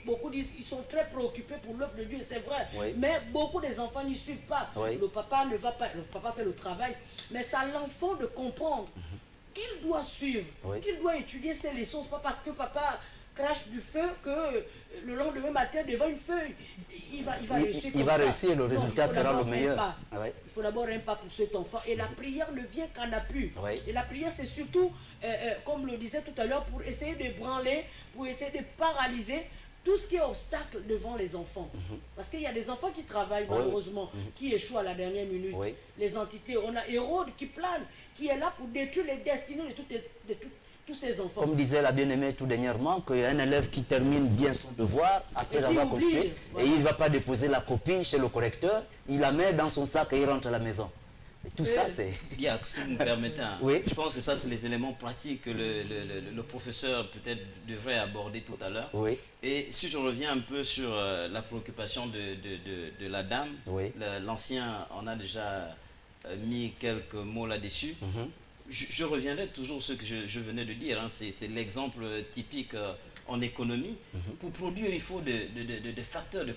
beaucoup disent ils sont très préoccupés pour l'œuvre de Dieu, c'est vrai. Oui. Mais beaucoup des enfants n'y suivent pas. Oui. Le papa ne va pas, le papa fait le travail. Mais c'est à l'enfant de comprendre qu'il doit suivre, Oui. qu'il doit étudier ses leçons. C'est pas parce que papa crache du feu que le lendemain matin devant une feuille, il va réussir. Il comme va ça. réussir, le Non, résultat il faut sera d'abord le un meilleur. pas. Ah ouais. Il faut d'abord un pas pour cet enfant. Et la prière ne vient qu'en appui. Oui. Et la prière, c'est surtout, comme le disait tout à l'heure, pour essayer de branler, pour essayer de paralyser tout ce qui est obstacle devant les enfants. Parce qu'il y a des enfants qui travaillent, Oui. malheureusement, qui échouent à la dernière minute. Oui. Les entités, on a Hérode qui plane, qui est là pour détruire les destinées de tous ces enfants. Comme disait la bien-aimée tout dernièrement, qu'un élève qui termine bien son devoir, après Et qui avoir oublie, constitué, voilà. et il ne va pas déposer la copie chez le correcteur, il la met dans son sac et il rentre à la maison. Et tout ça, c'est... Diac, si vous me permettez, hein, Oui. je pense que ça, c'est les éléments pratiques que le professeur peut-être devrait aborder tout à l'heure. Oui. Et si je reviens un peu sur la préoccupation de la dame, Oui. l'ancien en a déjà mis quelques mots là-dessus. Je reviendrai toujours sur ce que je venais de dire, hein, c'est l'exemple typique en économie. Pour produire, il faut des facteurs de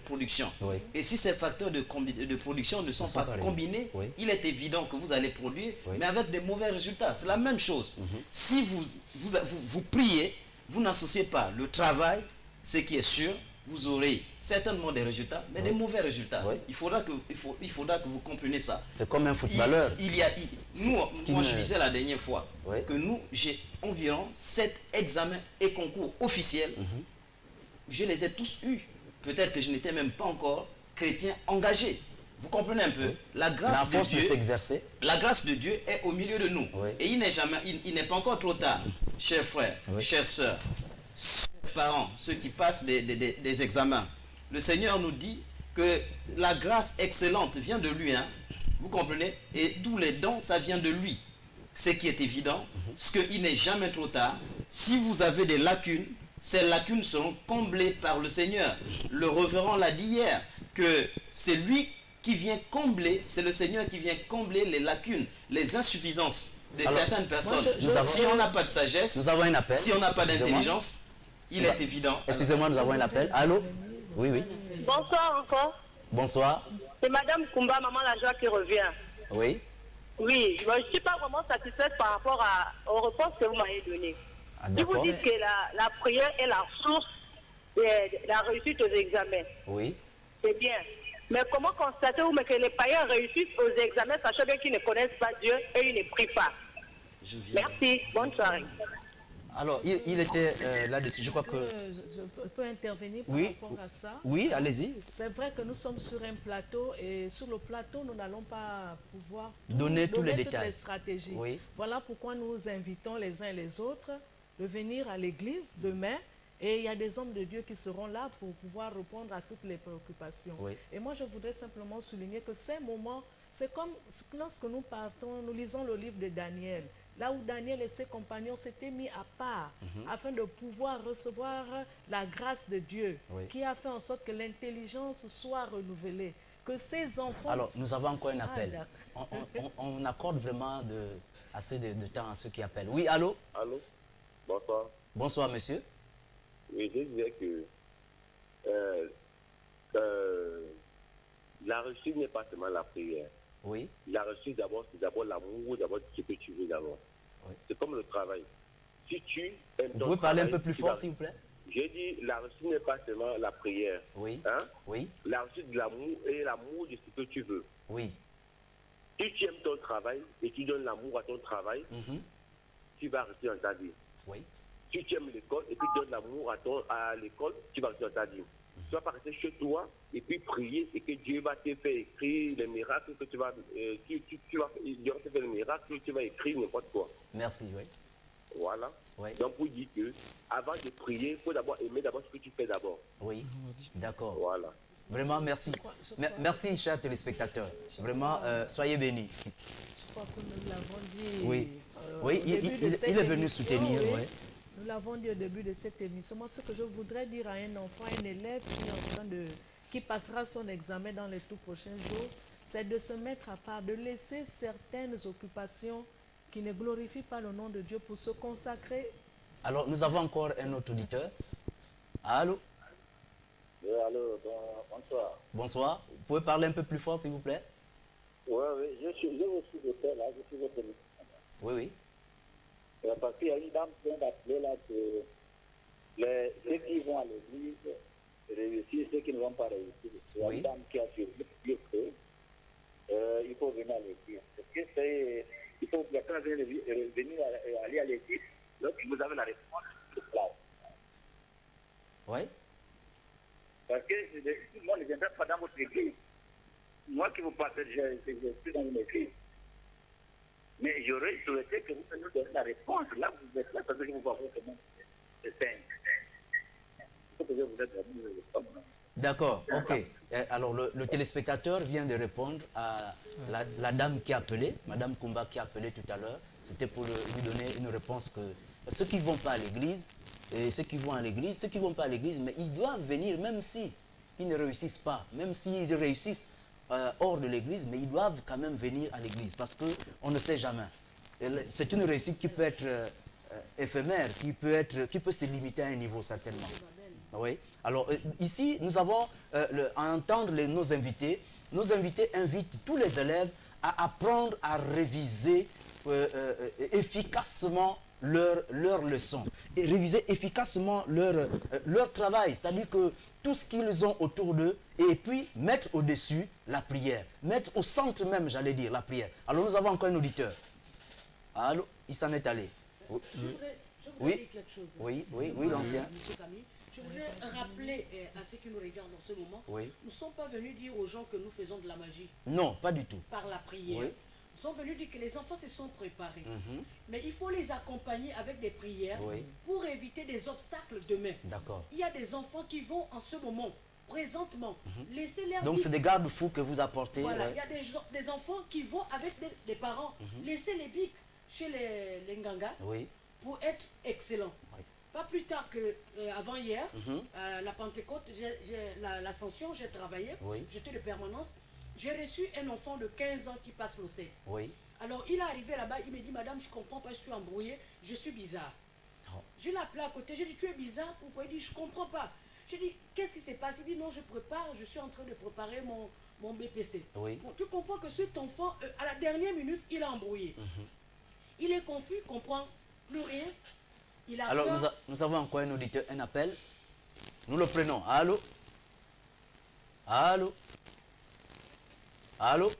production. Oui. Et si ces facteurs de production ne sont pas combinés, oui. il est évident que vous allez produire, Oui. mais avec des mauvais résultats. C'est la même chose. Si vous priez, vous n'associez pas le travail, ce qui est sûr, vous aurez certainement des résultats, mais des mauvais résultats. Oui. Il faudra que vous compreniez ça. C'est comme un footballeur. Moi, ne- je disais la dernière fois Oui. que j'ai environ 7 examens et concours officiels. Je les ai tous eus. Peut-être que je n'étais même pas encore chrétien engagé. Vous comprenez un peu? Oui. La La grâce de force de Dieu, s'exercer. la grâce de Dieu est au milieu de nous. Oui. Et il n'est pas encore trop tard, chers frères, Oui. chères sœurs, chers parents, ceux qui passent des examens. Le Seigneur nous dit que la grâce excellente vient de lui, hein. Vous comprenez? Et tous les dons, ça vient de lui. Ce qui est évident, c'est qu'il n'est jamais trop tard. Si vous avez des lacunes, ces lacunes seront comblées par le Seigneur. Le révérend l'a dit hier, que c'est lui qui vient combler, c'est le Seigneur qui vient combler les lacunes, les insuffisances de Alors, certaines personnes. moi, Si on n'a pas de sagesse, Nous avons un appel. si on n'a pas Excusez-moi. d'intelligence, il est évident. Excusez-moi, nous avons un appel. Allô? Oui, oui. Bonsoir encore. Bonsoir. C'est Madame Kumba, maman la joie qui revient. Oui. Oui, je ne suis pas vraiment satisfaite par rapport aux réponses que vous m'avez données. Ah, Si vous d'accord. dites que la prière est la source de la réussite aux examens, Oui. c'est bien. Mais comment constatez-vous que les païens réussissent aux examens, sachant bien qu'ils ne connaissent pas Dieu et ils ne prient pas? Je viens. Merci, bonne soirée. Alors, il était là-dessus. Je crois que... Je peux intervenir par Oui. rapport à ça. Oui, allez-y. C'est vrai que nous sommes sur un plateau et sur le plateau, nous n'allons pas pouvoir Donner tous les toutes détails. les stratégies. Oui. Voilà pourquoi nous invitons les uns et les autres de venir à l'église demain. Et il y a des hommes de Dieu qui seront là pour pouvoir répondre à toutes les préoccupations. Oui. Et moi, je voudrais simplement souligner que ces moments, c'est comme lorsque nous partons, nous lisons le livre de Daniel, là où Daniel et ses compagnons s'étaient mis à part afin de pouvoir recevoir la grâce de Dieu, Oui. qui a fait en sorte que l'intelligence soit renouvelée. Que ces enfants... Alors, nous avons encore un Ah, appel. d'accord. On accorde vraiment assez de temps à ceux qui appellent. Oui, allô? Allô? Bonsoir. Bonsoir, monsieur. Oui, je disais que la réussite n'est pas seulement la prière. Oui. La réussite, d'abord, c'est d'abord l'amour, d'abord ce que tu veux d'abord. Oui. C'est comme le travail. Si tu aimes Vous ton pouvez parler un travail, peu plus tu fort, vas- s'il vous plaît? J'ai dit, la réussite n'est pas seulement la prière. Oui. Hein? Oui. La réussite de l'amour et l'amour de ce que tu veux. Oui. Si tu aimes ton travail et tu donnes l'amour à ton travail, tu vas rester dans ta vie. Oui. Si tu aimes l'école et puis tu donnes l'amour à l'école, tu vas rester dans ta vie. Tu vas pas rester chez toi et puis prier et que Dieu va te faire écrire les miracles que tu vas... Dieu va te faire les miracles, tu vas écrire n'importe quoi. Merci, oui. Voilà. Oui. Donc pour dire que avant de prier, il faut d'abord aimer d'abord ce que tu fais d'abord. Oui. D'accord. Voilà. Vraiment, merci. Merci, chers téléspectateurs. Vraiment, soyez bénis. Je crois que nous l'avons dit. Oui. Au Oui, début de cette il est venu émission, soutenir. oui. Oui. Nous l'avons dit au début de cette émission. Moi, ce que je voudrais dire à un enfant, un élève qui passera son examen dans les tout prochains jours, c'est de se mettre à part, de laisser certaines occupations qui ne glorifient pas le nom de Dieu pour se consacrer. Alors, nous avons encore un autre auditeur. Allô? Oui, allô, bonsoir. Bonsoir. Vous pouvez parler un peu plus fort, s'il vous plaît? Oui, oui, je suis votre là, je suis votre téléphone. Oui, oui. Parce qu'il y a une dame qui vient d'appeler là que ceux qui vont à l'église réussissent, ceux qui ne vont pas réussir. Il y a une dame qui a dit que il faut venir à l'église. Parce que c'est, il faut quand vous venir aller à l'église, lorsque vous avez la réponse, c'est là. Oui. Parce que moi, je ne viendrai pas dans votre église. Moi qui vous parle, je suis dans une église. Mais j'aurais souhaité que vous nous donniez la réponse. Là, vous êtes là parce que je vous vois comment c'est simple. Il faut que je vous donne D'accord, ok. Alors, le téléspectateur vient de répondre à la dame qui a appelé, Madame Kumba qui a appelé tout à l'heure. C'était pour lui donner une réponse que ceux qui ne vont pas à l'église, et ceux qui vont à l'église, ceux qui ne vont pas à l'église, mais ils doivent venir, même si ils ne réussissent pas, même s'ils réussissent hors de l'église, mais ils doivent quand même venir à l'église parce qu'on ne sait jamais. C'est une réussite qui peut être éphémère, qui peut se limiter à un niveau certainement. Oui. Alors ici, nous avons à entendre nos invités. Nos invités invitent tous les élèves à apprendre à réviser efficacement leurs leçons et réviser efficacement leur travail, c'est-à-dire que tout ce qu'ils ont autour d'eux et puis mettre au-dessus la prière, mettre au centre même, j'allais dire, la prière. Alors nous avons encore un auditeur. Allô, il s'en est allé. Je voudrais dire quelque chose. Oui, l'ancien. Monsieur Camille, je voudrais rappeler à ceux qui nous regardent dans ce moment, Oui. nous ne sommes pas venus dire aux gens que nous faisons de la magie. Non, pas du tout. Par la prière. Oui. Nous sommes venus dire que les enfants se sont préparés. Mais il faut les accompagner avec des prières pour éviter des obstacles demain. D'accord. Il y a des enfants qui vont en ce moment, présentement, laisser leur Donc vie. c'est des garde-fous que vous apportez. Voilà, ouais. il y a des enfants qui vont avec des parents laisser les bics chez les Nganga pour être excellents. Pas plus tard qu'avant hier, la Pentecôte, l'Ascension, j'ai travaillé, j'étais de permanence. J'ai reçu un enfant de 15 ans qui passe l'OC. Alors il est arrivé là-bas, il me dit, madame, je ne comprends pas, je suis embrouillé, je suis bizarre. Je l'ai appelé à côté, j'ai dit, tu es bizarre, pourquoi? Il dit, je ne comprends pas. J'ai dit, qu'est-ce qui s'est passé? Il dit, non, je prépare, je suis en train de préparer mon BPC. Bon, tu comprends que cet enfant, à la dernière minute, il a embrouillé. Il est confus, il ne comprend plus rien. Il a Alors peur. nous avons encore un auditeur, un appel. Nous le prenons. Allô? Allô? Allô?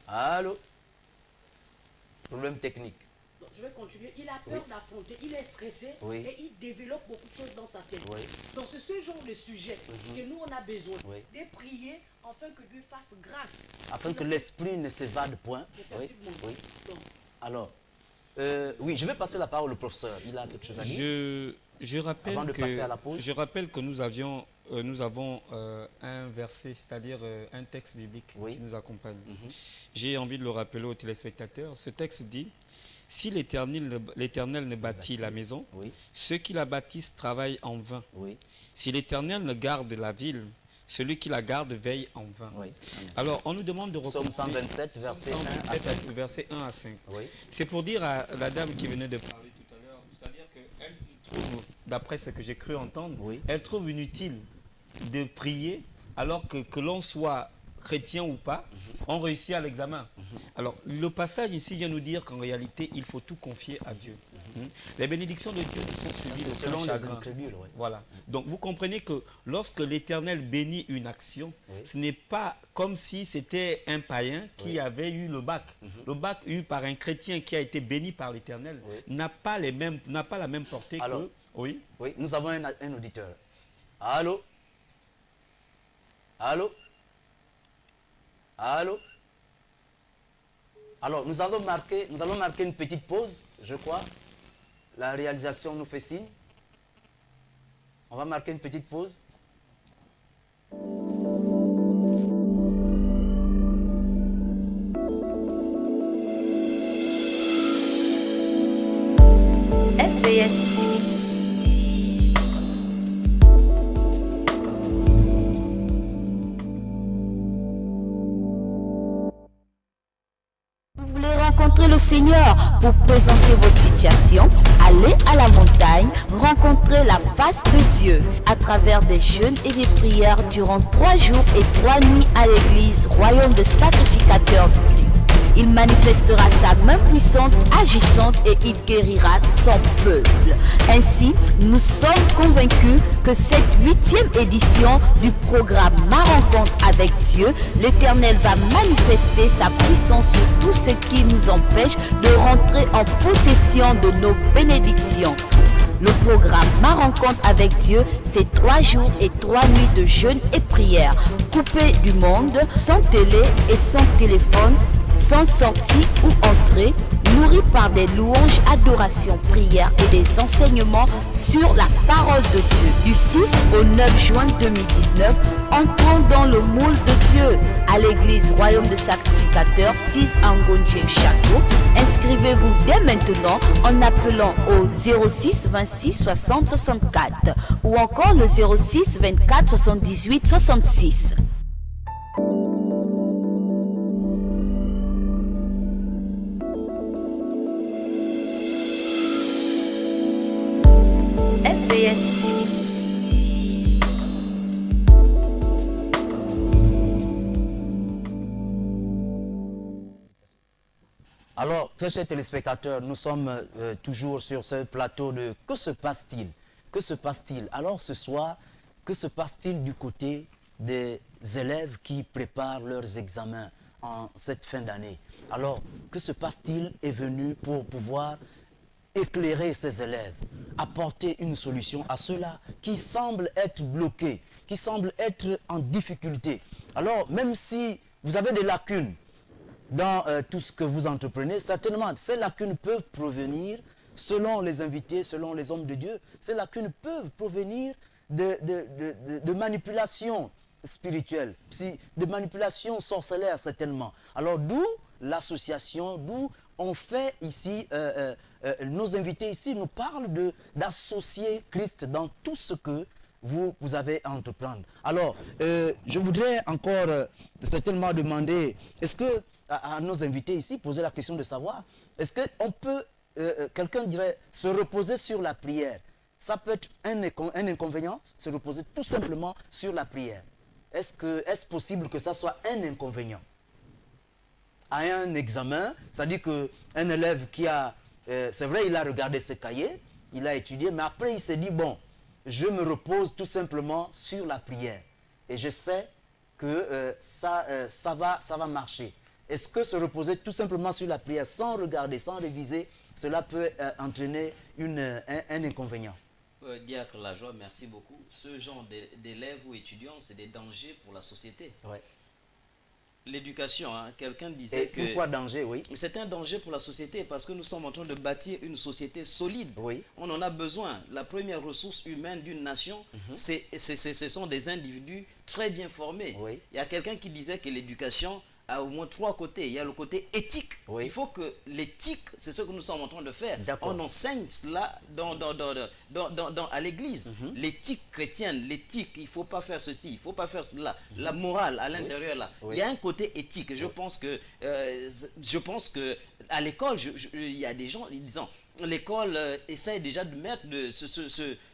Allô? Problème technique. Donc, je vais continuer. Il a peur d'affronter, il est stressé et il développe beaucoup de choses dans sa tête. Donc c'est ce genre de sujet que nous on a besoin de prier afin que Dieu fasse grâce. Afin que l'esprit ne s'évade point. Effectivement. Alors, oui, je vais passer la parole au professeur. Il a quelque chose à dire. Je rappelle Avant de passer à la pause. Je rappelle que nous avons un verset, c'est-à-dire un texte biblique qui nous accompagne. J'ai envie de le rappeler aux téléspectateurs. Ce texte dit, si l'Éternel ne bâtit la maison, ceux qui la bâtissent travaillent en vain. Si l'Éternel ne garde la ville, celui qui la garde veille en vain. Alors, on nous demande de Psaume 127, verset 1 à 5. Verset 1 à 5. C'est pour dire à la dame qui venait de parler tout à l'heure, c'est-à-dire qu'elle trouve, d'après ce que j'ai cru entendre, elle trouve inutile de prier alors que l'on soit chrétien ou pas, on réussit à l'examen. Alors, le passage ici vient nous dire qu'en réalité, il faut tout confier à Dieu. Les bénédictions de Dieu sont suivies de selon chagrin. Voilà. Donc, vous comprenez que lorsque l'Éternel bénit une action, ce n'est pas comme si c'était un païen qui avait eu le bac. Le bac eu par un chrétien qui a été béni par l'Éternel n'a pas la même portée que... Oui, nous avons un auditeur. Allô? Allô? Allô? Alors, nous allons marquer une petite pause, je crois. La réalisation nous fait signe. On va marquer une petite pause. FVS. Rencontrer le Seigneur pour présenter votre situation, allez à la montagne, rencontrer la face de Dieu à travers des jeûnes et des prières durant 3 jours et 3 nuits à l'église Royaume de Sacrificateurs du Christ. Il manifestera sa main puissante, agissante et il guérira son peuple. Ainsi, nous sommes convaincus que cette 8e édition du programme Ma rencontre avec Dieu, l'Éternel va manifester sa puissance sur tout ce qui nous empêche de rentrer en possession de nos bénédictions. Le programme Ma rencontre avec Dieu, c'est 3 jours et 3 nuits de jeûne et prière, coupés du monde, sans télé et sans téléphone, sans sortie ou entrée, nourris par des louanges, adorations, prières et des enseignements sur la parole de Dieu. Du 6 au 9 juin 2019, entrons dans le moule de Dieu à l'église Royaume de Sacrificateurs 6 Angonje Château. Inscrivez-vous dès maintenant en appelant au 06 26 60 64 ou encore le 06 24 78 66. Alors, très chers téléspectateurs, nous sommes toujours sur ce plateau de « Que se passe-t-il » Que se passe-t-il? Alors ce soir, que se passe-t-il du côté des élèves qui préparent leurs examens en cette fin d'année? Alors, que se passe-t-il est venu pour pouvoir éclairer ces élèves, apporter une solution à ceux-là qui semblent être bloqués, qui semblent être en difficulté. Alors, même si vous avez des lacunes dans tout ce que vous entreprenez, certainement, ces lacunes peuvent provenir, selon les invités, selon les hommes de Dieu, ces lacunes peuvent provenir de manipulations spirituelles, de manipulations sorcellaires certainement. Alors d'où l'association, d'où on fait ici, nos invités ici nous parlent d'associer Christ dans tout ce que vous avez à entreprendre. Alors, je voudrais encore certainement demander, est-ce que à nos invités ici, poser la question de savoir, est-ce qu'on peut, quelqu'un dirait, se reposer sur la prière? Ça peut être un inconvénient, se reposer tout simplement sur la prière. Est-ce possible que ça soit un inconvénient? À un examen, ça dit qu'un élève qui a, c'est vrai, il a regardé ses cahiers, il a étudié, mais après il s'est dit, bon, je me repose tout simplement sur la prière. Et je sais que ça va marcher. Est-ce que se reposer tout simplement sur la prière, sans regarder, sans réviser, cela peut entraîner un inconvénient? Diacre Lajoie, merci beaucoup. Ce genre d'élèves ou étudiants, c'est des dangers pour la société. Ouais. l'éducation, hein, quelqu'un disait que... Pourquoi danger, oui? C'est un danger pour la société parce que nous sommes en train de bâtir une société solide. Oui. On en a besoin. La première ressource humaine d'une nation, ce sont des individus très bien formés. Oui. Il y a quelqu'un qui disait que l'éducation a au moins 3 côtés. Il y a le côté éthique. Oui. Il faut que l'éthique, c'est ce que nous sommes en train de faire. D'accord. On enseigne cela à l'église. L'éthique chrétienne, l'éthique, il ne faut pas faire ceci, il ne faut pas faire cela. La morale à l'intérieur là. Oui. Il y a un côté éthique. Je pense que à l'école, il y a des gens disant l'école essaie déjà de mettre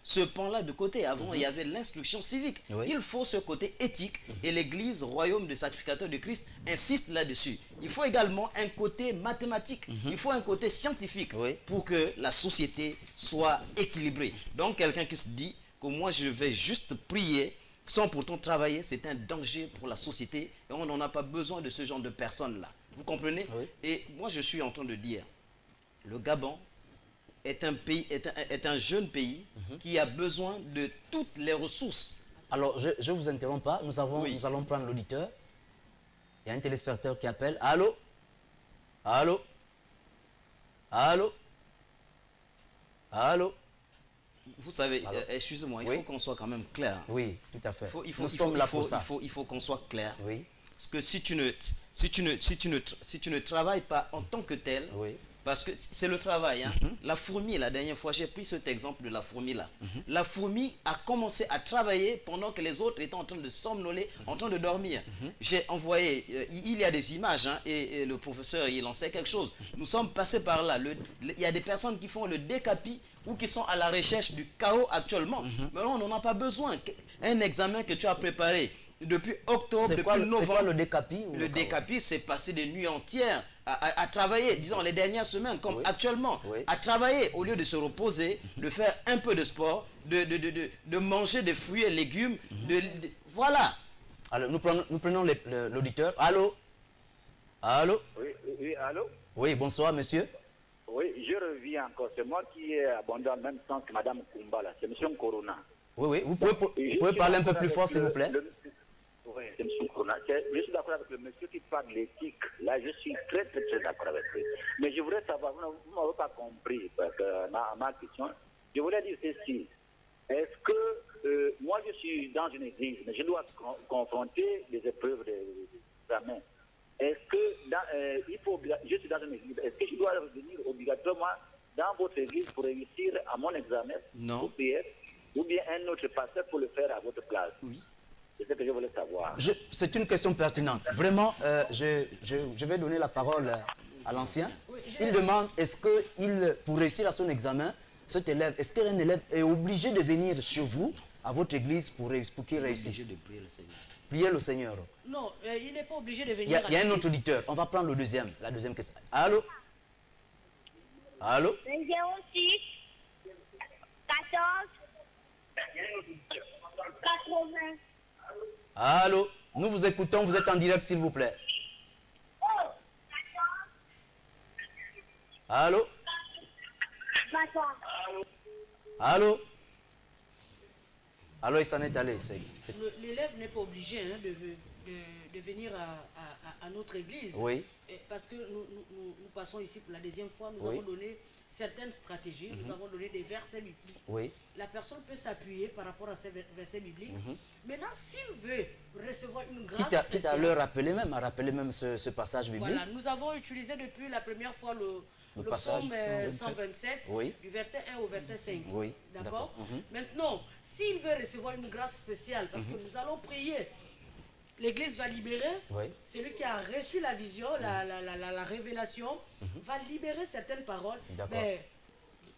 ce pan-là de côté. Avant, il y avait l'instruction civique. Oui. Il faut ce côté éthique et l'église royaume des sacrificateurs de Christ insiste là-dessus. Il faut également un côté mathématique. Il faut un côté scientifique pour que la société soit équilibrée. Donc, quelqu'un qui se dit que moi, je vais juste prier sans pourtant travailler, c'est un danger pour la société et on n'en a pas besoin de ce genre de personnes-là. Vous comprenez? Oui. Et moi, je suis en train de dire, le Gabon est un jeune pays qui a besoin de toutes les ressources. Alors, je vous interromps pas. Nous allons prendre l'auditeur. Il y a un téléspectateur qui appelle. Allô? Allô? Allô? Allô? Vous savez, excusez-moi, il faut qu'on soit quand même clair. Oui, tout à fait. Nous sommes là pour ça. Il faut qu'on soit clair. Oui. Parce que si tu ne travailles pas en tant que tel, parce que c'est le travail. Hein. La fourmi, la dernière fois, j'ai pris cet exemple de la fourmi là. La fourmi a commencé à travailler pendant que les autres étaient en train de somnoler, en train de dormir. J'ai envoyé, il y a des images, hein, et le professeur, il en sait quelque chose. Nous sommes passés par là. Il y a des personnes qui font le décapi ou qui sont à la recherche du chaos actuellement. Mais là, on n'en a pas besoin. Un examen que tu as préparé depuis octobre, depuis novembre. C'est quoi le décapi? Le décapi, c'est passer des nuits entières à travailler, disons les dernières semaines, comme actuellement, à travailler au lieu de se reposer, de faire un peu de sport, de manger des fruits et légumes, voilà. Alors, nous prenons l'auditeur. Allô? Allô? Oui, allô? Oui, bonsoir, monsieur. Oui, je reviens encore. C'est moi qui ai abondé dans le même sens que Mme Kumbala. C'est M. Corona. Oui, vous pouvez parler un peu plus fort, s'il vous plaît. Oui, c'est M. Corona. Je suis d'accord avec le monsieur qui parle de l'éthique. Là, je suis très d'accord avec lui. Mais je voudrais savoir, vous ne m'avez pas compris ma question. Je voulais dire ceci. Est-ce que moi, je suis dans une église, mais je dois confronter les épreuves d'examen. Est-ce que je suis dans une église, est-ce que je dois revenir obligatoirement dans votre église pour réussir à mon examen? Non. Ou bien un autre pasteur pour le faire à votre place? Oui. C'est ce que je voulais savoir. C'est une question pertinente. Vraiment, je vais donner la parole à l'ancien. Il demande, est-ce que pour réussir à son examen, cet élève, est-ce qu'un élève est obligé de venir chez vous, à votre église, pour qu'il réussisse? Obligé de prier le Seigneur. Prier le Seigneur. Non, il n'est pas obligé de venir. Il y a un autre auditeur. On va prendre la deuxième question. Allô? Allô? 06 14 80. Allô? Nous vous écoutons, vous êtes en direct, s'il vous plaît. Allô? Allô? Alors il s'en est allé. L'élève n'est pas obligé de venir à notre église. Oui. Parce que nous passons ici pour la deuxième fois, nous avons donné certaines stratégies, nous avons donné des versets bibliques. Oui. La personne peut s'appuyer par rapport à ces versets bibliques. Maintenant, s'il veut recevoir une grâce spéciale... Quitte à leur rappeler même ce passage biblique. Voilà, nous avons utilisé depuis la première fois le passage psaume 127, du verset 1 au verset 5. Oui. D'accord. Maintenant, s'il veut recevoir une grâce spéciale, parce que nous allons prier, l'église va libérer, celui qui a reçu la vision, la révélation, va libérer certaines paroles, mais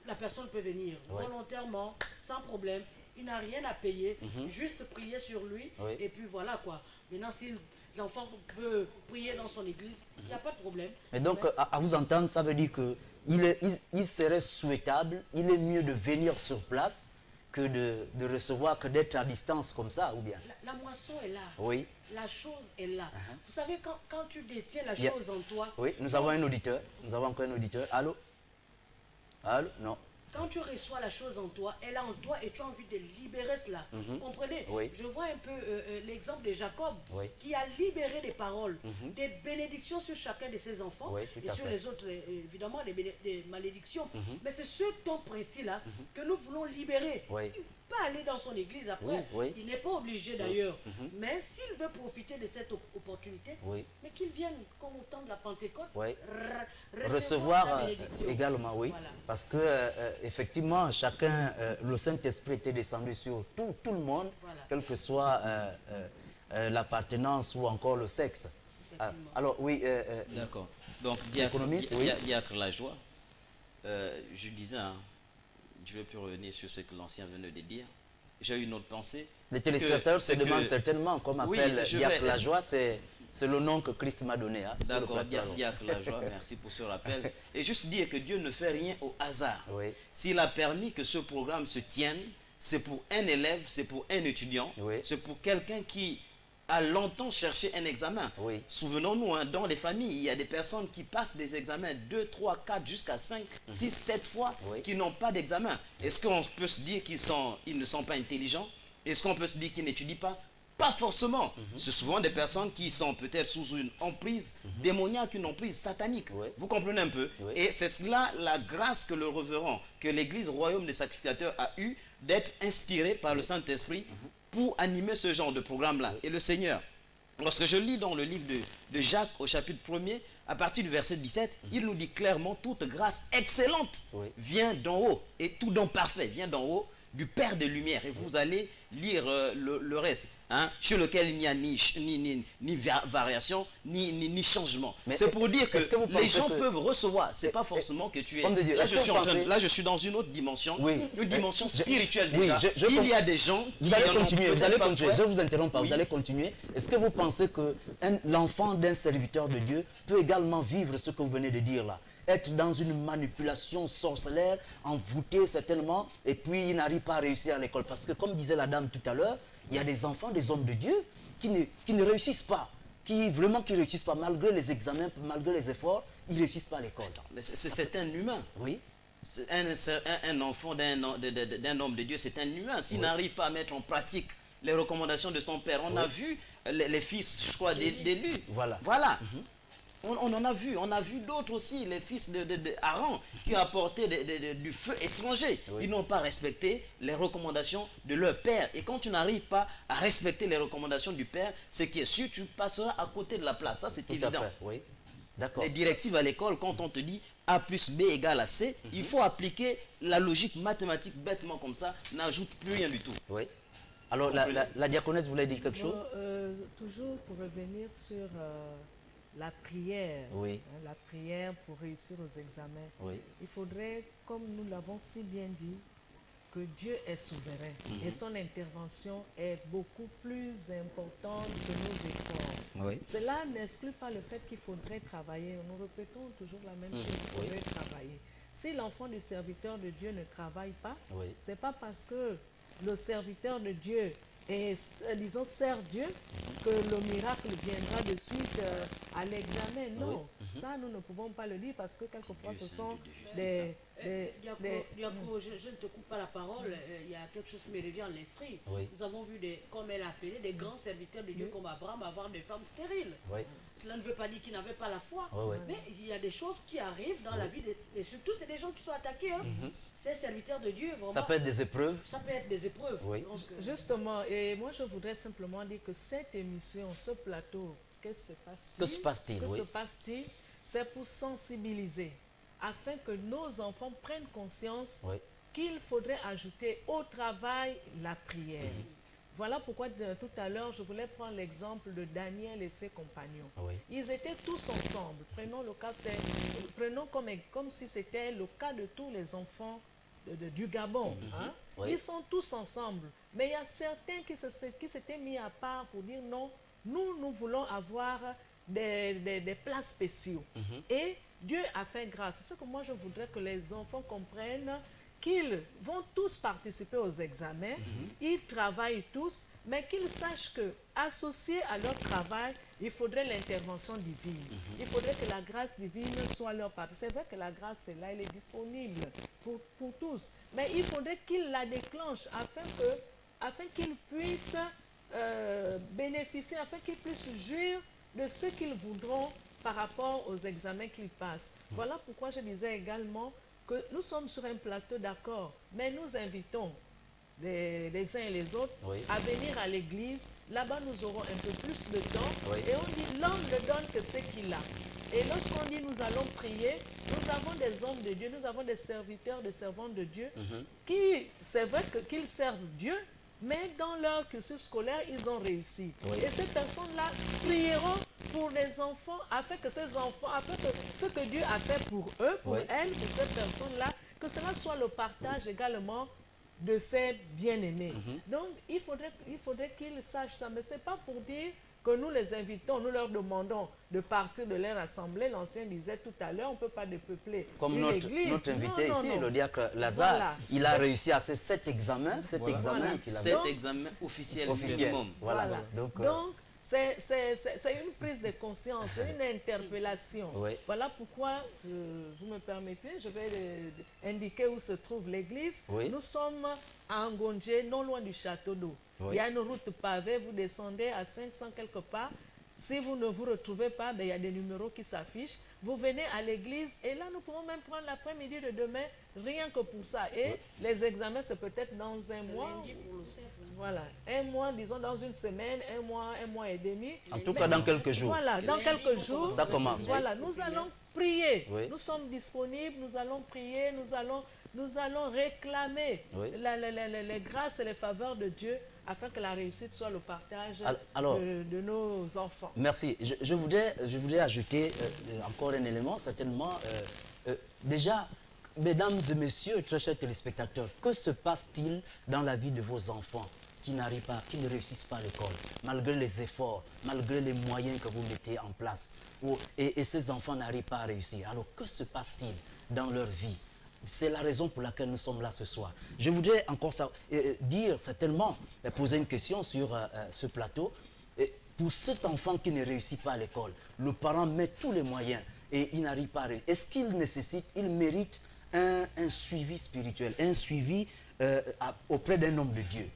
la personne peut venir volontairement, sans problème, il n'a rien à payer, juste prier sur lui, et puis voilà quoi. Maintenant, si l'enfant veut prier dans son église, il n'y a pas de problème. Mais donc, à vous entendre, ça veut dire qu'il serait souhaitable, il est mieux de venir sur place que de recevoir, que d'être à distance comme ça, ou bien? La moisson est là. Oui. La chose est là. Vous savez, quand tu détiens la chose en toi... Oui, nous avons un auditeur. Nous avons encore un auditeur. Allô? Allô? Non. quand tu reçois la chose en toi, elle est en toi et tu as envie de libérer cela. Vous comprenez? Oui. Je vois un peu l'exemple de Jacob Oui. qui a libéré des paroles, des bénédictions sur chacun de ses enfants Oui, tout et à sur fait. les autres, évidemment, des malédictions. Mais c'est ce ton précis-là que nous voulons libérer. Oui. Pas aller dans son église après. Oui, oui. Il n'est pas obligé d'ailleurs. Mais s'il veut profiter de cette opportunité, Oui. mais qu'il vienne comme au temps de la Pentecôte, Oui. recevoir Recevoir sa bénédiction. également, oui. Voilà. Parce que effectivement, chacun, le Saint-Esprit était descendu sur tout le monde, Voilà. quelle que soit l'appartenance ou encore le sexe. Alors, oui. D'accord. Donc, Économiste, oui. Diacre Lajoie, je disais, hein, je ne vais plus revenir sur ce que l'ancien venait de dire. J'ai eu une autre pensée. Les téléspectateurs se demandent que... certainement comment Oui, appelle je Diacre vais- Lajoie, c'est le nom que Christ m'a donné. Hein, sur le D'accord, plateau, alors. Diacre Lajoie, merci pour ce rappel. Et juste dire que Dieu ne fait rien au hasard. Oui. S'il a permis que ce programme se tienne, c'est pour un élève, c'est pour un étudiant, Oui. c'est pour quelqu'un qui a longtemps cherché un examen. Oui. Souvenons-nous, hein, dans les familles, il y a des personnes qui passent des examens 2, 3, 4, jusqu'à 5, 6, 7 fois, Oui. qui n'ont pas d'examen. Est-ce qu'on peut se dire qu'ils ne sont pas intelligents? Est-ce qu'on peut se dire qu'ils n'étudient pas? Pas forcément. C'est souvent des personnes qui sont peut-être sous une emprise démoniaque, une emprise satanique. Oui. Vous comprenez un peu? Oui. Et c'est cela la grâce que le révérend, que l'église royaume des sacrificateurs a eu d'être inspiré par le Saint-Esprit pour animer ce genre de programme-là. Et le Seigneur, lorsque je lis dans le livre de Jacques au chapitre 1er, à partir du verset 17, il nous dit clairement, toute grâce excellente Oui. vient d'en haut, et tout don parfait vient d'en haut, du Père de lumière. Et vous allez lire le reste, hein, sur lequel il n'y a ni variation, ni changement. Mais C'est pour dire que, est-ce que vous les pensez gens que- peuvent recevoir. C'est pas forcément que tu es... Homme de Dieu, Là, est-ce je que suis vous en train de- pensez- là, je suis dans une autre dimension, Oui. une dimension Je- spirituelle oui, déjà. Il y a des gens Vous qui allez en ont continuer, vous peut-être allez pas continuer. fait. Je vous interromps pas, Oui. vous allez continuer. Est-ce que vous pensez que l'enfant d'un serviteur de Dieu peut également vivre ce que vous venez de dire là? Être dans une manipulation sorcellaire, envoûté certainement, et puis il n'arrive pas à réussir à l'école. Parce que comme disait la dame tout à l'heure, il y a des enfants, des hommes de Dieu, qui ne réussissent pas. Qui réussissent pas, malgré les examens, malgré les efforts, ils ne réussissent pas à l'école. Mais c'est un humain. Oui. C'est un enfant d'un homme de Dieu, c'est un humain. S'il n'arrive pas à mettre en pratique les recommandations de son père, on a vu les fils, je crois, d'Élu. Voilà. On en a vu, on a vu d'autres aussi, les fils d'Aaron, qui ont apporté du feu étranger. Oui. Ils n'ont pas respecté les recommandations de leur père. Et quand tu n'arrives pas à respecter les recommandations du père, ce qui est sûr, tu passeras à côté de la plaque. Ça, c'est Tout à évident. fait, oui. D'accord. Les directives à l'école, quand on te dit A plus B égale à C, il faut appliquer la logique mathématique bêtement comme ça, n'ajoute plus rien du tout. Oui. Alors, la diaconesse voulait dire quelque chose? Toujours pour revenir sur la prière, Oui. hein, la prière pour réussir aux examens. Oui. Il faudrait, comme nous l'avons si bien dit, que Dieu est souverain et son intervention est beaucoup plus importante que nos efforts. Oui. Cela n'exclut pas le fait qu'il faudrait travailler. Nous répétons toujours la même chose, il faudrait travailler. Si l'enfant du serviteur de Dieu ne travaille pas, Oui. c'est pas parce que le serviteur de Dieu est, disons, sert Dieu que le miracle viendra de suite à l'examen. Non, ça nous ne pouvons pas le dire parce que quelquefois ce sont des... Diaco, je ne te coupe pas la parole, il y a quelque chose qui me revient à l'esprit. Oui. Nous avons vu, comme elle a appelé, des grands serviteurs de Dieu comme Abraham avoir des femmes stériles. Oui. Cela ne veut pas dire qu'ils n'avaient pas la foi, Oui, oui. mais il y a des choses qui arrivent dans la vie, et surtout c'est des gens qui sont attaqués. Hein. Ces serviteurs de Dieu, vraiment, Ça peut être des épreuves. ça peut être des épreuves. Oui. Donc, Justement, et moi je voudrais simplement dire que cette émission, ce plateau, que se passe-t-il? Que se passe-t-il, Que oui. se passe-t-il? C'est pour sensibiliser, afin que nos enfants prennent conscience Oui. qu'il faudrait ajouter au travail la prière. Voilà pourquoi tout à l'heure, je voulais prendre l'exemple de Daniel et ses compagnons. Oui. Ils étaient tous ensemble. Prenons le cas, prenons comme si c'était le cas de tous les enfants du Gabon. Hein. Oui. Ils sont tous ensemble. Mais il y a certains qui s'étaient mis à part pour dire non, nous voulons avoir des plats spéciaux. Et Dieu a fait grâce. C'est ce que moi je voudrais que les enfants comprennent, qu'ils vont tous participer aux examens, ils travaillent tous, mais qu'ils sachent que, associés à leur travail, il faudrait l'intervention divine. Il faudrait que la grâce divine soit leur partie. C'est vrai que la grâce est là, elle est disponible pour tous, mais il faudrait qu'ils la déclenchent afin qu'ils puissent bénéficier, afin qu'ils puissent jouir de ce qu'ils voudront par rapport aux examens qu'ils passent. Voilà pourquoi je disais également que nous sommes sur un plateau d'accord, mais nous invitons les uns et les autres à venir à l'église. Là-bas, nous aurons un peu plus de temps. Et on dit, l'homme ne donne que ce qu'il a. Et lorsqu'on dit nous allons prier, nous avons des hommes de Dieu, nous avons des serviteurs, des servantes de Dieu, qui, c'est vrai qu'ils servent Dieu, mais dans leur cursus scolaire, ils ont réussi. Et ces personnes-là prieront pour les enfants, afin que ces enfants, afin que ce que Dieu a fait pour eux, pour elles, pour ces personnes-là, que cela soit le partage également de ses bien-aimés. Donc, il faudrait qu'ils sachent ça, mais ce n'est pas pour dire que nous les invitons, nous leur demandons de partir de leur assemblée. L'ancien disait tout à l'heure, on ne peut pas dépeupler comme notre invité ici, le diacre Lazare, il a réussi à ces 7 examens, qu'il a 7 examens officiels minimum. Voilà. Donc c'est une prise de conscience, une interpellation. Voilà pourquoi, vous me permettez, je vais indiquer où se trouve l'église. Nous sommes à Ngondje, non loin du château d'eau. Il y a une route pavée, vous descendez à 500 quelque part. Si vous ne vous retrouvez pas, il y a des numéros qui s'affichent. Vous venez à l'église et là, nous pouvons même prendre l'après-midi de demain, rien que pour ça. Et les examens, c'est peut-être dans un mois. Voilà, un mois, disons dans une semaine, un mois et demi. En tout cas, dans quelques jours. Voilà, dans quelques jours. Ça commence. Voilà, nous allons prier. Nous sommes disponibles, nous allons prier, nous allons réclamer les grâces et les faveurs de Dieu afin que la réussite soit le partage de nos enfants. Merci. Je voudrais ajouter encore un élément, certainement. Déjà, mesdames et messieurs, très chers téléspectateurs, que se passe-t-il dans la vie de vos enfants qui n'arrivent pas, qui ne réussissent pas à l'école, malgré les efforts, malgré les moyens que vous mettez en place, et ces enfants n'arrivent pas à réussir? Alors, que se passe-t-il dans leur vie? C'est la raison pour laquelle nous sommes là ce soir. Je voudrais encore dire, certainement, poser une question sur ce plateau. Pour cet enfant qui ne réussit pas à l'école, le parent met tous les moyens et il n'arrive pas à réussir. Est-ce qu'il mérite un suivi spirituel, un suivi auprès d'un homme de Dieu?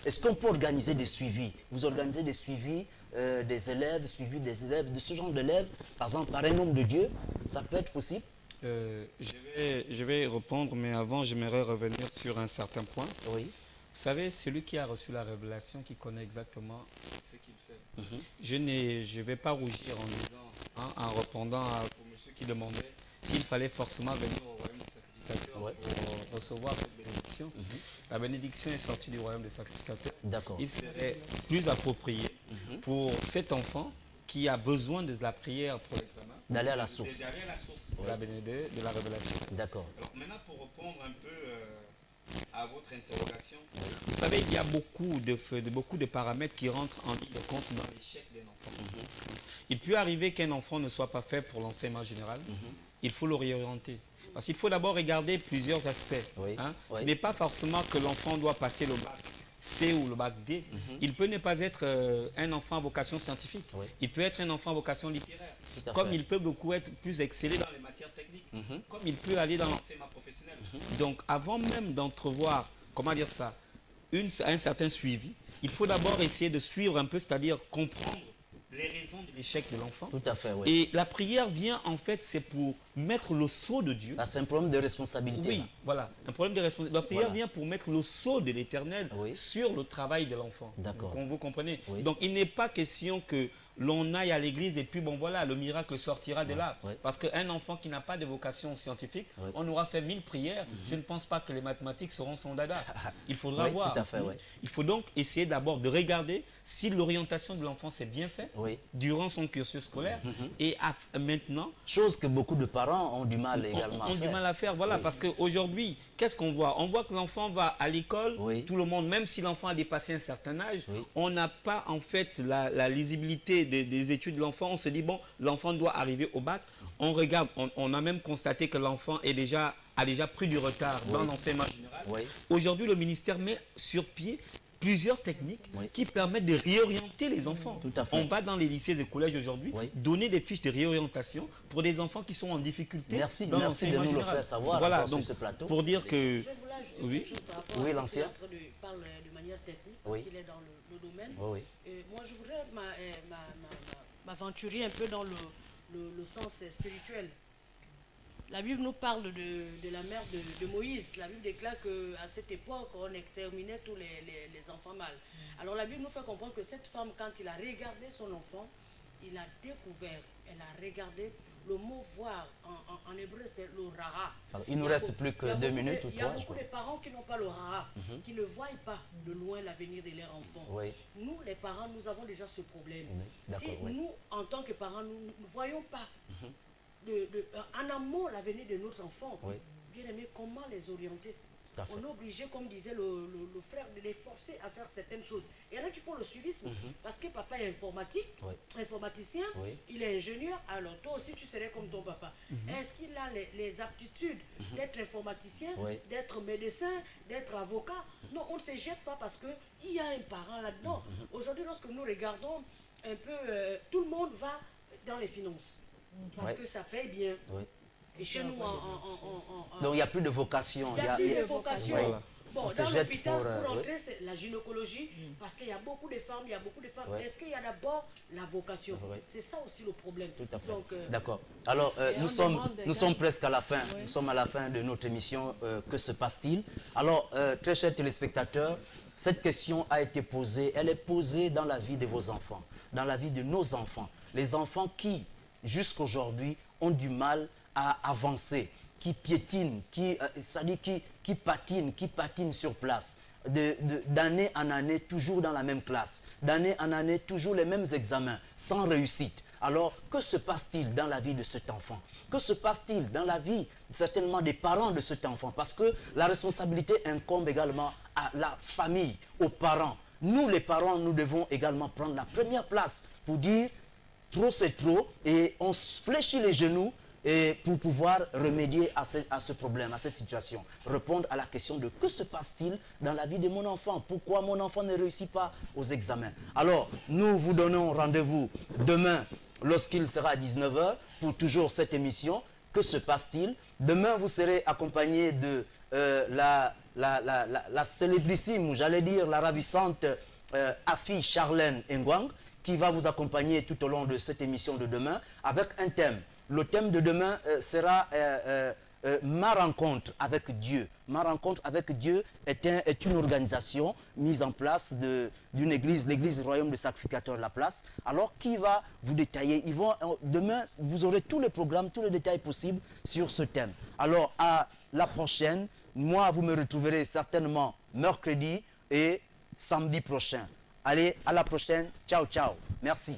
Est-ce qu'on peut organiser des suivis? Vous organisez des suivis des élèves, de ce genre d'élèves, par exemple, par un homme de Dieu? Ça peut être possible? Je vais répondre, mais avant, j'aimerais revenir sur un certain point. Oui. Vous savez, celui qui a reçu la révélation, qui connaît exactement ce qu'il fait. Je ne vais pas rougir en disant, en répondant pour monsieur qui demandait s'il fallait forcément venir au royaume des sacrificateurs pour recevoir cette bénédiction. La bénédiction est sortie du royaume des sacrificateurs. Il serait plus approprié pour cet enfant qui a besoin de la prière pour l'examen, d'aller à la source. D'aller à la source de la révélation. D'accord. Alors maintenant, pour répondre un peu à votre interrogation, vous savez, il y a beaucoup de paramètres qui rentrent en ligne de compte dans l'échec d'un enfant. Il peut arriver qu'un enfant ne soit pas fait pour l'enseignement général. Il faut le réorienter. Parce qu'il faut d'abord regarder plusieurs aspects. Ce n'est pas forcément que l'enfant doit passer le bac C ou le bac D. Il peut ne pas être un enfant à vocation scientifique. Il peut être un enfant à vocation littéraire. Comme il peut beaucoup être plus excellé dans les matières techniques. Comme il peut aller dans l'enseignement professionnel. Donc avant même d'entrevoir, comment dire ça, un certain suivi, il faut d'abord essayer de suivre un peu, c'est-à-dire comprendre les raisons de l'échec de l'enfant. Tout à fait, oui. Et la prière vient, en fait, c'est pour mettre le sceau de Dieu. C'est un problème de responsabilité. Oui, voilà. Un problème de responsabilité. La prière vient pour mettre le sceau de l'Éternel sur le travail de l'enfant. D'accord. Vous comprenez? Donc, il n'est pas question que l'on aille à l'église et puis, bon, voilà, le miracle sortira de là. Parce qu'un enfant qui n'a pas de vocation scientifique, on aura fait 1000 prières. Je ne pense pas que les mathématiques seront son dada. Il faudra voir. Tout à fait, Il faut donc essayer d'abord de regarder si l'orientation de l'enfant s'est bien faite durant son cursus scolaire. Et maintenant... Chose que beaucoup de parents ont du mal également à faire. Ont du mal à faire, voilà. Parce qu'aujourd'hui, qu'est-ce qu'on voit? On voit que l'enfant va à l'école, tout le monde, même si l'enfant a dépassé un certain âge, on n'a pas en fait la lisibilité des études de l'enfant. On se dit, bon, l'enfant doit arriver au bac. On regarde, on a même constaté que l'enfant est déjà a déjà pris du retard dans l'enseignement général. Oui. Aujourd'hui, le ministère met sur pied plusieurs techniques qui permettent de réorienter les enfants. Tout à fait. On va dans les lycées et collèges aujourd'hui donner des fiches de réorientation pour des enfants qui sont en difficulté. Merci, dans merci de l'enseignement nous le général. faire savoir Voilà, sur donc, ce plateau. pour dire que... Je voulais ajouter Oui. quelque chose par rapport Oui, à l'ancien. ce qu'il parle de manière technique, parce qu'il est dans le domaine. Oui, Moi, je voudrais m'aventurer un peu dans le sens spirituel. La Bible nous parle de la mère de Moïse. La Bible déclare qu'à cette époque, on exterminait tous les enfants mâles. Alors la Bible nous fait comprendre que cette femme, quand il a regardé son enfant, il a découvert, elle a regardé, le mot voir en hébreu c'est le rara. Alors, il nous reste plus que 2 minutes ou 3. Il y a beaucoup de parents qui n'ont pas le rara, qui ne voient pas de loin l'avenir de leur enfant. Oui. Nous, les parents, nous avons déjà ce problème. Si Oui. nous, en tant que parents, nous ne voyons pas en amont l'avenir de nos enfants, bien aimé, comment les orienter? On est obligé, comme disait le frère, de les forcer à faire certaines choses. Il y en a qui font le suivisme, parce que papa est informaticien, il est ingénieur, alors toi aussi tu serais comme ton papa. Est-ce qu'il a les aptitudes d'être informaticien, d'être médecin, d'être avocat? Non, on ne se jette pas parce qu'il y a un parent là-dedans. Aujourd'hui, lorsque nous regardons un peu, tout le monde va dans les finances, parce que ça paye bien. Et chez nous, donc il n'y a plus de vocation. Il n'y a plus de vocation. Voilà. Bon, On se dans jette l'hôpital, pour oui. entrer, c'est la gynécologie, parce qu'il y a beaucoup de femmes, Est-ce qu'il y a d'abord la vocation? C'est ça aussi le problème. Tout à fait. Donc, d'accord. Alors, nous sommes presque à la fin. Nous sommes à la fin de notre émission. Que se passe-t-il? Alors, très chers téléspectateurs, cette question a été posée. Elle est posée dans la vie de vos enfants, dans la vie de nos enfants. Les enfants qui, jusqu'aujourd'hui, ont du mal à avancer, qui piétinent, c'est-à-dire qui patinent sur place, d'année en année, toujours dans la même classe, d'année en année, toujours les mêmes examens, sans réussite. Alors, que se passe-t-il dans la vie de cet enfant? Que se passe-t-il dans la vie, certainement, des parents de cet enfant? Parce que la responsabilité incombe également à la famille, aux parents. Nous, les parents, nous devons également prendre la première place pour dire trop c'est trop, et on se fléchit les genoux et pour pouvoir remédier à ce problème, à cette situation. Répondre à la question de que se passe-t-il dans la vie de mon enfant? Pourquoi mon enfant ne réussit pas aux examens? Alors, nous vous donnons rendez-vous demain lorsqu'il sera à 19 h pour toujours cette émission. Que se passe-t-il? Demain, vous serez accompagné de la célébrissime, j'allais dire la ravissante Afi Charlène Ngwang, qui va vous accompagner tout au long de cette émission de demain avec un thème. Le thème de demain sera ma rencontre avec Dieu. Ma rencontre avec Dieu est une organisation mise en place d'une église, l'église Royaume du Sacrificateur de la Place. Alors, qui va vous détailler? Demain, vous aurez tous les programmes, tous les détails possibles sur ce thème. Alors, à la prochaine. Moi, vous me retrouverez certainement mercredi et samedi prochain. Allez, à la prochaine. Ciao, ciao. Merci.